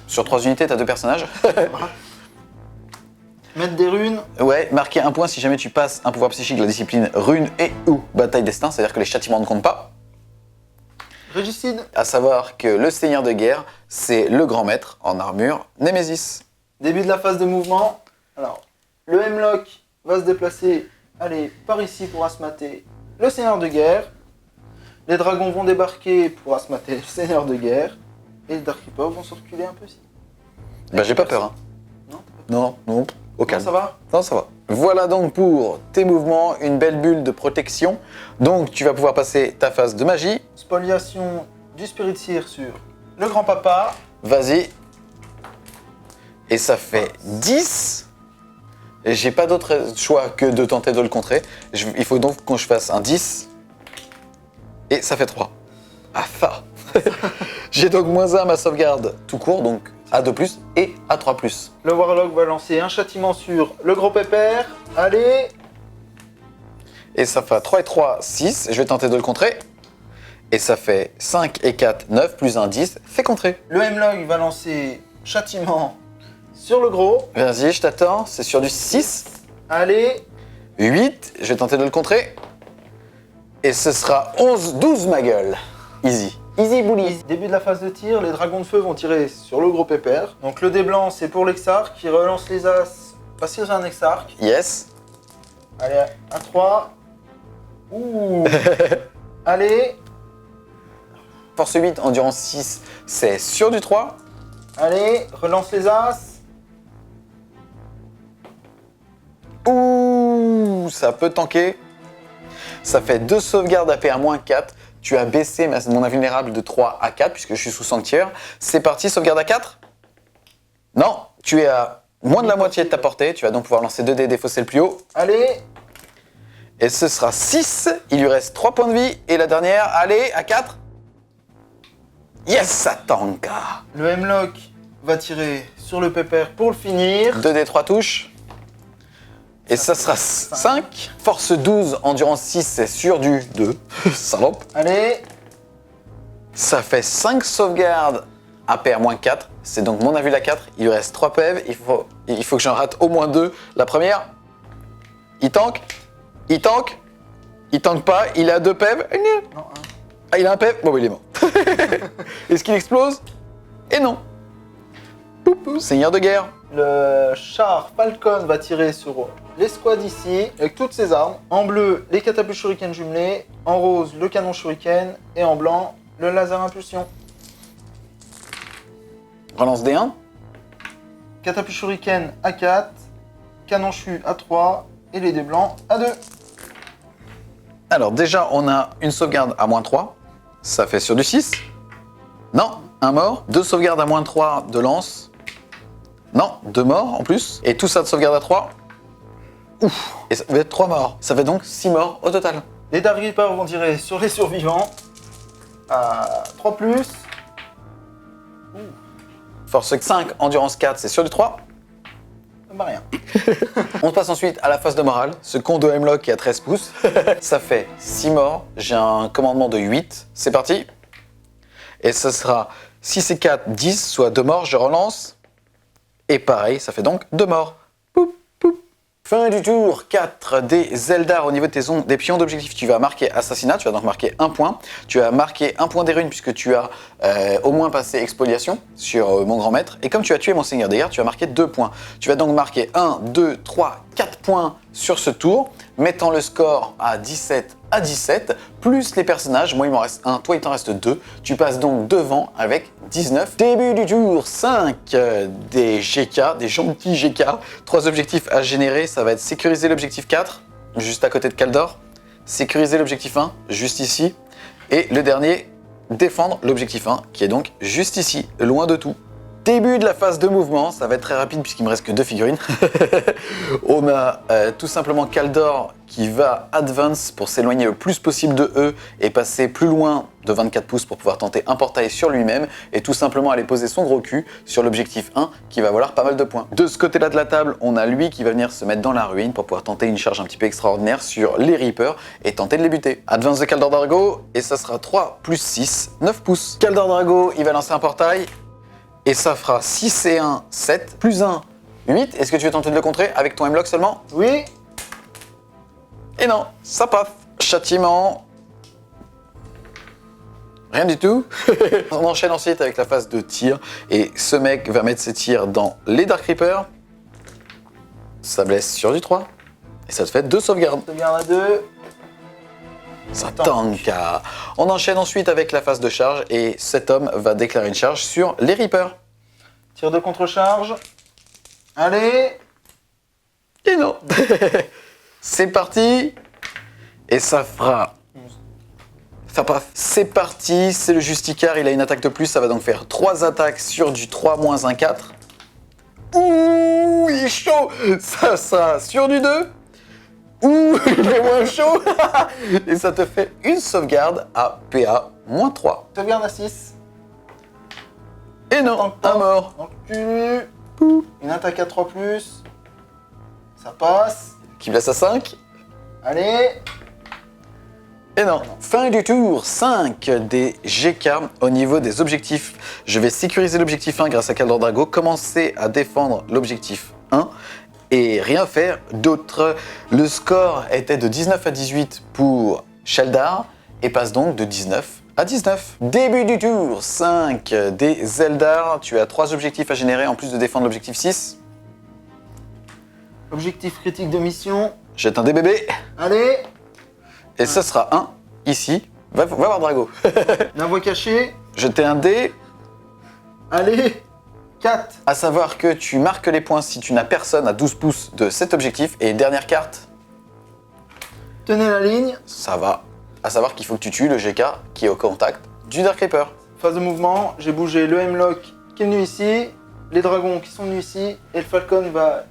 S1: Sur 3 unités, tu as 2 personnages.
S2: Mettre des runes.
S1: Ouais, marquer un point si jamais tu passes un pouvoir psychique de la discipline rune et ou bataille destin, c'est-à-dire que les châtiments ne comptent pas.
S2: Régicide.
S1: À savoir que le seigneur de guerre, c'est le grand maître en armure Némésis.
S2: Début de la phase de mouvement. Alors, le Hemlock va se déplacer, allez, par ici pour asmater le seigneur de guerre. Les dragons vont débarquer pour asmater le seigneur de guerre. Et les Dark Reapers vont se reculer un peu ici.
S1: Bah j'ai pas peur, hein.
S2: Non, t'as pas peur.
S1: Non, au calme.
S2: Ça va?
S1: Non, ça va. Voilà donc pour tes mouvements, une belle bulle de protection. Donc tu vas pouvoir passer ta phase de magie.
S2: Spoliation du Spirit Seer sur le grand-papa.
S1: Vas-y. Et ça fait 10. Et j'ai pas d'autre choix que de tenter de le contrer. Il faut donc que je fasse un 10. Et ça fait 3. Ah, ça. J'ai donc -1 à ma sauvegarde tout court, donc à 2+, et à 3+.
S2: Le Warlock va lancer un châtiment sur le gros pépère. Allez.
S1: Et ça fait 3 et 3, 6. Je vais tenter de le contrer. Et ça fait 5 et 4, 9, plus 1, 10. Fait contrer.
S2: Le Hemlock va lancer châtiment sur le gros.
S1: Vas-y, je t'attends. C'est sur du 6.
S2: Allez.
S1: 8. Je vais tenter de le contrer. Et ce sera 11, 12, ma gueule. Easy. Easy bully.
S2: Début de la phase de tir, les dragons de feu vont tirer sur le gros pépère. Donc le dé blanc, c'est pour l'exarque qui relance les as. Passe sur un exarque.
S1: Yes.
S2: Allez, à 3. Ouh. Allez.
S1: Force 8, endurance 6. C'est sur du 3.
S2: Allez, relance les as.
S1: Ouh, ça peut tanker. Ça fait 2 sauvegardes AP à -4. Tu as baissé mon invulnérable de 3 à 4 puisque je suis sous sanctuaire. C'est parti, sauvegarde à 4. Non, tu es à moins de la moitié de ta portée. Tu vas donc pouvoir lancer 2 dés défaussés le plus haut.
S2: Allez.
S1: Et ce sera 6. Il lui reste 3 points de vie. Et la dernière, allez, à 4. Yes, ça tank.
S2: Le Hemlock va tirer sur le pépère pour le finir.
S1: 2 dés 3 touches. Et ça sera 5. Force 12, endurance 6, c'est sur du 2. Salope.
S2: Allez.
S1: Ça fait 5 sauvegardes à pair -4. C'est donc mon invul à 4. Il lui reste 3 PV. Il faut que j'en rate au moins 2. La première, il tank. Il tank. Il tank pas. Il a 2 PV.
S2: Non,
S1: Ah, il a un PV. Bon, il est mort. Est-ce qu'il explose? Et non. Poup, seigneur de guerre.
S2: Le char Falcon va tirer sur l'escouade ici, avec toutes ses armes. En bleu, les catapultes shuriken jumelées. En rose, le canon shuriken. Et en blanc, le laser impulsion.
S1: Relance D1.
S2: Catapulte shuriken à 4. Canon chu à 3. Et les dés blancs à 2.
S1: Alors déjà, on a une sauvegarde à -3. Ça fait sur du 6. Non, un mort. 2 sauvegardes à -3 de lance. Non, 2 morts en plus. Et tout ça de sauvegarde à 3. Ouf. Et ça va être 3 morts. Ça fait donc 6 morts au total.
S2: Les Dark Reapers vont tirer sur les survivants. À 3+.
S1: Force 5, endurance 4, c'est sur du 3.
S2: Bah rien.
S1: On passe ensuite à la phase de morale. Ce con de Hemlock qui a 13 pouces. Ça fait 6 morts. J'ai un commandement de 8. C'est parti. Et ce sera 6 et 4, 10, soit 2 morts. Je relance. Et pareil, ça fait donc 2 morts. Poup, poup. Fin du tour 4 des Eldar. Au niveau de des pions d'objectif, tu vas marquer assassinat. Tu vas donc marquer 1 point. Tu vas marquer 1 point des runes puisque tu as au moins passé expoliation sur mon grand maître. Et comme tu as tué mon seigneur des guerres, tu vas marquer 2 points. Tu vas donc marquer 1, 2, 3, 4 points sur ce tour, mettant le score à 17 à 17, plus les personnages. Moi, il m'en reste 1, toi, il t'en reste 2. Tu passes donc devant avec 19. Début du tour 5 des GK, des gentils GK. 3 objectifs à générer. Ça va être sécuriser l'objectif 4, juste à côté de Kaldor. Sécuriser l'objectif 1, juste ici. Et le dernier, défendre l'objectif 1, qui est donc juste ici, loin de tout. Début de la phase de mouvement, ça va être très rapide puisqu'il me reste que 2 figurines. On a tout simplement Kaldor qui va advance pour s'éloigner le plus possible de eux et passer plus loin de 24 pouces pour pouvoir tenter un portail sur lui-même et tout simplement aller poser son gros cul sur l'objectif 1 qui va valoir pas mal de points. De ce côté-là de la table, on a lui qui va venir se mettre dans la ruine pour pouvoir tenter une charge un petit peu extraordinaire sur les Reapers et tenter de les buter. Advance de Kaldor Drago et ça sera 3 plus 6, 9 pouces. Kaldor Drago, il va lancer un portail et ça fera 6 et 1, 7, plus 1, 8. Est-ce que tu veux tenter de le contrer avec ton M-Lock seulement?
S2: Oui.
S1: Et non, ça passe. Châtiment. Rien du tout. On enchaîne ensuite avec la phase de tir. Et ce mec va mettre ses tirs dans les Dark Reapers. Ça blesse sur du 3. Et ça te fait 2 sauvegardes.
S2: Sauvegarde à 2.
S1: Ça tanka. On enchaîne ensuite avec la phase de charge. Et cet homme va déclarer une charge sur les Reapers.
S2: Tir de contre-charge. Allez.
S1: Et non. C'est parti. Et ça fera... Ça passe. C'est parti, c'est le Justicar, il a une attaque de plus, ça va donc faire 3 attaques sur du 3 moins un 4. Ouh, il est chaud. Ça sera sur du 2. Ouh, il est moins chaud. Et ça te fait une sauvegarde à PA moins 3.
S2: Sauvegarde à 6.
S1: Et non, un mort.
S2: Donc tu... Une attaque à 3+. Ça passe.
S1: Qui blesse à 5.
S2: Allez.
S1: Et non. Fin du tour 5 des GK au niveau des objectifs. Je vais sécuriser l'objectif 1 grâce à Kaldor Drago, commencer à défendre l'objectif 1 et rien faire d'autre. Le score était de 19 à 18 pour Sheldar et passe donc de 19 à 19. Début du tour 5 des Eldar. Tu as 3 objectifs à générer en plus de défendre l'objectif 6.
S2: Objectif critique de mission.
S1: Jette un des bébés.
S2: Allez.
S1: Et ce sera un ici. Va voir Drago.
S2: La voie cachée.
S1: Jetez un dé.
S2: Allez. 4.
S1: À savoir que tu marques les points si tu n'as personne à 12 pouces de cet objectif. Et dernière carte,
S2: Tenez la ligne.
S1: ça va. À savoir qu'il faut que tu tues le GK qui est au contact du Dark Reaper.
S2: Phase de mouvement. J'ai bougé le M-Lock qui est venu ici. Les dragons qui sont venus ici. Et le Falcon va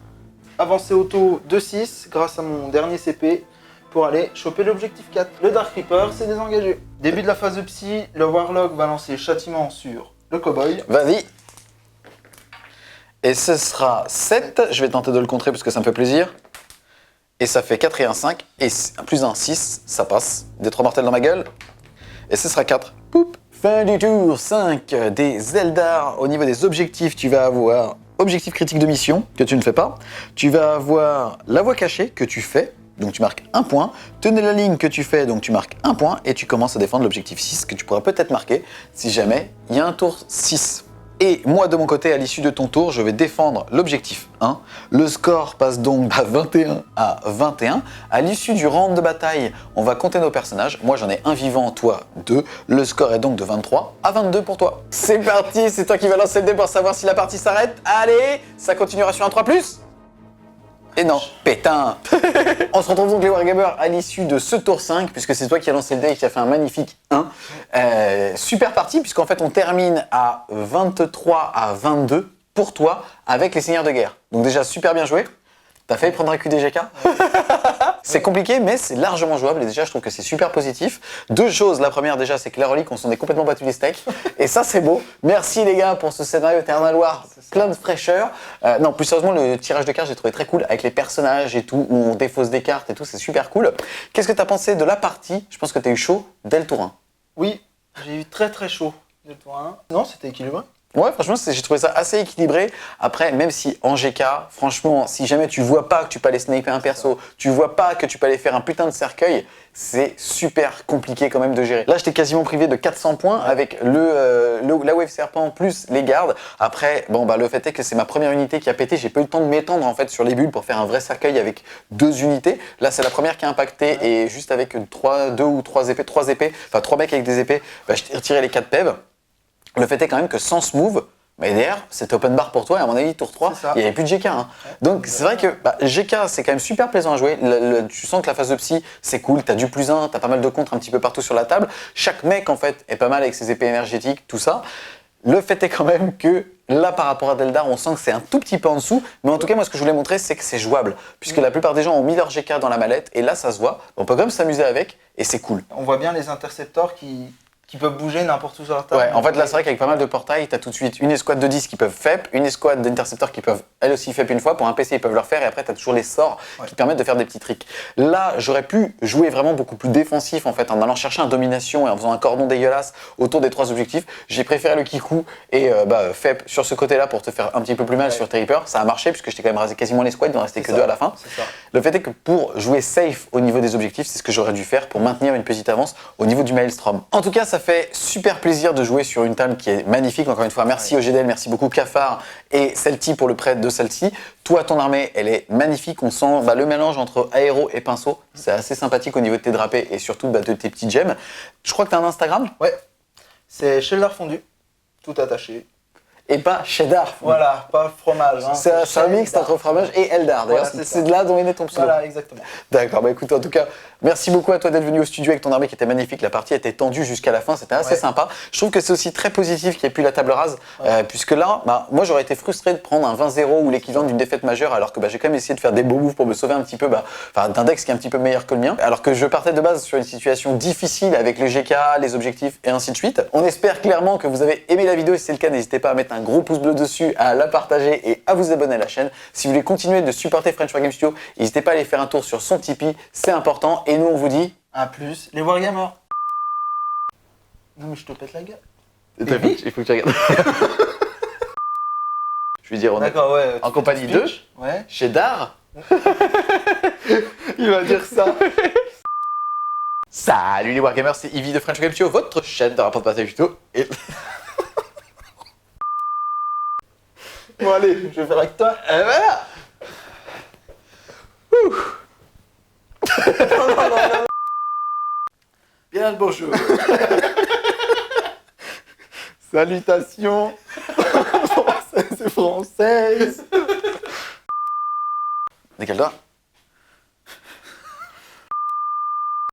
S2: avancer au taux de 6 grâce à mon dernier CP. Pour aller choper l'objectif 4. Le Dark Reaper s'est désengagé. Début de la phase de psy, le Warlock va lancer châtiment sur le Cowboy.
S1: Vas-y. Et ce sera 7. Je vais tenter de le contrer parce que ça me fait plaisir. Et ça fait 4 et 1, 5. Et plus 1, 6. Ça passe. Des 3 mortels dans ma gueule. Et ce sera 4. Poup. Fin du tour 5 des Eldar. Au niveau des objectifs, tu vas avoir objectif critique de mission que tu ne fais pas. Tu vas avoir la voie cachée que tu fais. Donc tu marques 1 point, tenez la ligne que tu fais, donc tu marques 1 point, et tu commences à défendre l'objectif 6 que tu pourras peut-être marquer si jamais il y a un tour 6. Et moi de mon côté, à l'issue de ton tour, je vais défendre l'objectif 1. Le score passe donc à 21 à 21. À l'issue du round de bataille, on va compter nos personnages. Moi j'en ai un vivant, toi 2. Le score est donc de 23 à 22 pour toi. C'est parti, c'est toi qui vas lancer le dé pour savoir si la partie s'arrête. Allez, ça continuera sur un 3+. Et non, pétain. On se retrouve donc les Wargamers à l'issue de ce tour 5, puisque c'est toi qui as lancé le dé et qui a fait un magnifique 1. Super partie, puisqu'en fait on termine à 23 à 22 pour toi avec les Seigneurs de Guerre. Donc déjà super bien joué. T'as failli prendre un QDGK. C'est compliqué, mais c'est largement jouable. Et déjà, je trouve que c'est super positif. 2 choses. La première, déjà, c'est que la relique, on s'en est complètement battu les steaks. Et ça, c'est beau. Merci, les gars, pour ce scénario Eternal War. Plein de fraîcheur. Non, plus sérieusement, le tirage de cartes, j'ai trouvé très cool. Avec les personnages et tout, où on défausse des cartes et tout. C'est super cool. Qu'est-ce que t'as pensé de la partie? Je pense que t'as eu chaud dès le tour 1.
S2: Oui, j'ai eu très chaud dès le tour 1. Non, c'était équilibré.
S1: Ouais, franchement, j'ai trouvé ça assez équilibré. Après, même si en GK, franchement, si jamais tu vois pas que tu peux aller sniper un perso, tu vois pas que tu peux aller faire un putain de cercueil, c'est super compliqué quand même de gérer. Là, j'étais quasiment privé de 400 points avec la wave serpent plus les gardes. Après, bon, bah, le fait est que c'est ma première unité qui a pété. J'ai pas eu le temps de m'étendre en fait sur les bulles pour faire un vrai cercueil avec 2 unités. Là, c'est la première qui a impacté et juste avec 2 ou 3 épées, enfin 3 mecs avec des épées, bah, je t'ai retiré les 4 PEV. Le fait est quand même que sans ce move, mais derrière, c'était open bar pour toi et à mon avis, tour 3, il n'y avait plus de GK. Hein. Donc c'est vrai que GK, c'est quand même super plaisant à jouer. Tu sens que la phase de psy, c'est cool, t'as du +1, t'as pas mal de contres un petit peu partout sur la table. Chaque mec, en fait, est pas mal avec ses épées énergétiques, tout ça. Le fait est quand même que là, par rapport à Deldar, on sent que c'est un tout petit peu en dessous. Mais en tout cas, moi, ce que je voulais montrer, c'est que c'est jouable. Puisque la plupart des gens ont mis leur GK dans la mallette et là, ça se voit. On peut quand même s'amuser avec et c'est cool.
S2: On voit bien les intercepteurs qui qui peuvent bouger n'importe où sur la table.
S1: Ouais, en fait, là, c'est vrai qu'avec pas mal de portails, tu as tout de suite une escouade de 10 qui peuvent FEP, une escouade d'intercepteurs qui peuvent, elles aussi, FEP une fois. Pour un PC, ils peuvent le refaire. Et après, tu as toujours les sorts qui te permettent de faire des petits tricks. Là, j'aurais pu jouer vraiment beaucoup plus défensif, en fait, en allant chercher un domination et en faisant un cordon dégueulasse autour des 3 objectifs. J'ai préféré le Kiku et FEP sur ce côté-là pour te faire un petit peu plus mal sur tes Reapers. Ça a marché, puisque je t'ai quand même rasé quasiment les squads, il en restait que 2 à la fin.
S2: C'est ça.
S1: Le fait est que pour jouer safe au niveau des objectifs, c'est ce que j'aurais dû faire pour maintenir une petite avance au niveau du Maelstrom. En tout cas, ça fait super plaisir de jouer sur une table qui est magnifique. Encore une fois, merci au GDL, merci beaucoup Cafard et Celti pour le prêt de Celti. Toi, ton armée, elle est magnifique. On sent le mélange entre aéro et pinceau. C'est assez sympathique au niveau de tes drapés et surtout de tes petits gemmes. Je crois que tu as un Instagram.
S2: Ouais, c'est cheddar fondu, tout attaché.
S1: Et pas cheddar.
S2: Voilà, pas fromage. Hein,
S1: C'est un mix entre fromage et Eldar. D'ailleurs,
S2: Voilà,
S1: c'est de là dont est né ton pseudo.
S2: Voilà, exactement.
S1: D'accord, bah écoute, en tout cas, merci beaucoup à toi d'être venu au studio avec ton armée qui était magnifique. La partie était tendue jusqu'à la fin, c'était assez sympa. Je trouve que c'est aussi très positif qu'il n'y ait plus la table rase, puisque là, moi j'aurais été frustré de prendre un 20-0 ou l'équivalent d'une défaite majeure, alors que j'ai quand même essayé de faire des beaux moves pour me sauver un petit peu d'un deck qui est un petit peu meilleur que le mien. Alors que je partais de base sur une situation difficile avec le GK, les objectifs et ainsi de suite. On espère clairement que vous avez aimé la vidéo. Si c'est le cas, n'hésitez pas à mettre un gros pouce bleu dessus, à la partager et à vous abonner à la chaîne. Si vous voulez continuer de supporter French Wargame Studio, n'hésitez pas à aller faire un tour sur son Tipeee, c'est important. Et nous, on vous dit
S2: à plus, les Wargamers. Non mais je te pète la gueule.
S1: T'as vu ? Il faut que tu regardes. Je vais dire, on est
S2: D'accord, ouais.
S1: en compagnie de
S2: Ouais.
S1: Cheddar.
S2: Il va dire ça.
S1: Salut les Wargamers, c'est Ivy de French Wargame Studio, votre chaîne de rapport de bataille tuto. Et...
S2: Bon allez, je vais faire avec toi.
S1: Et voilà.
S2: Non.
S1: Bien le bonjour.
S2: Salutations. Française et française.
S1: Décale-toi.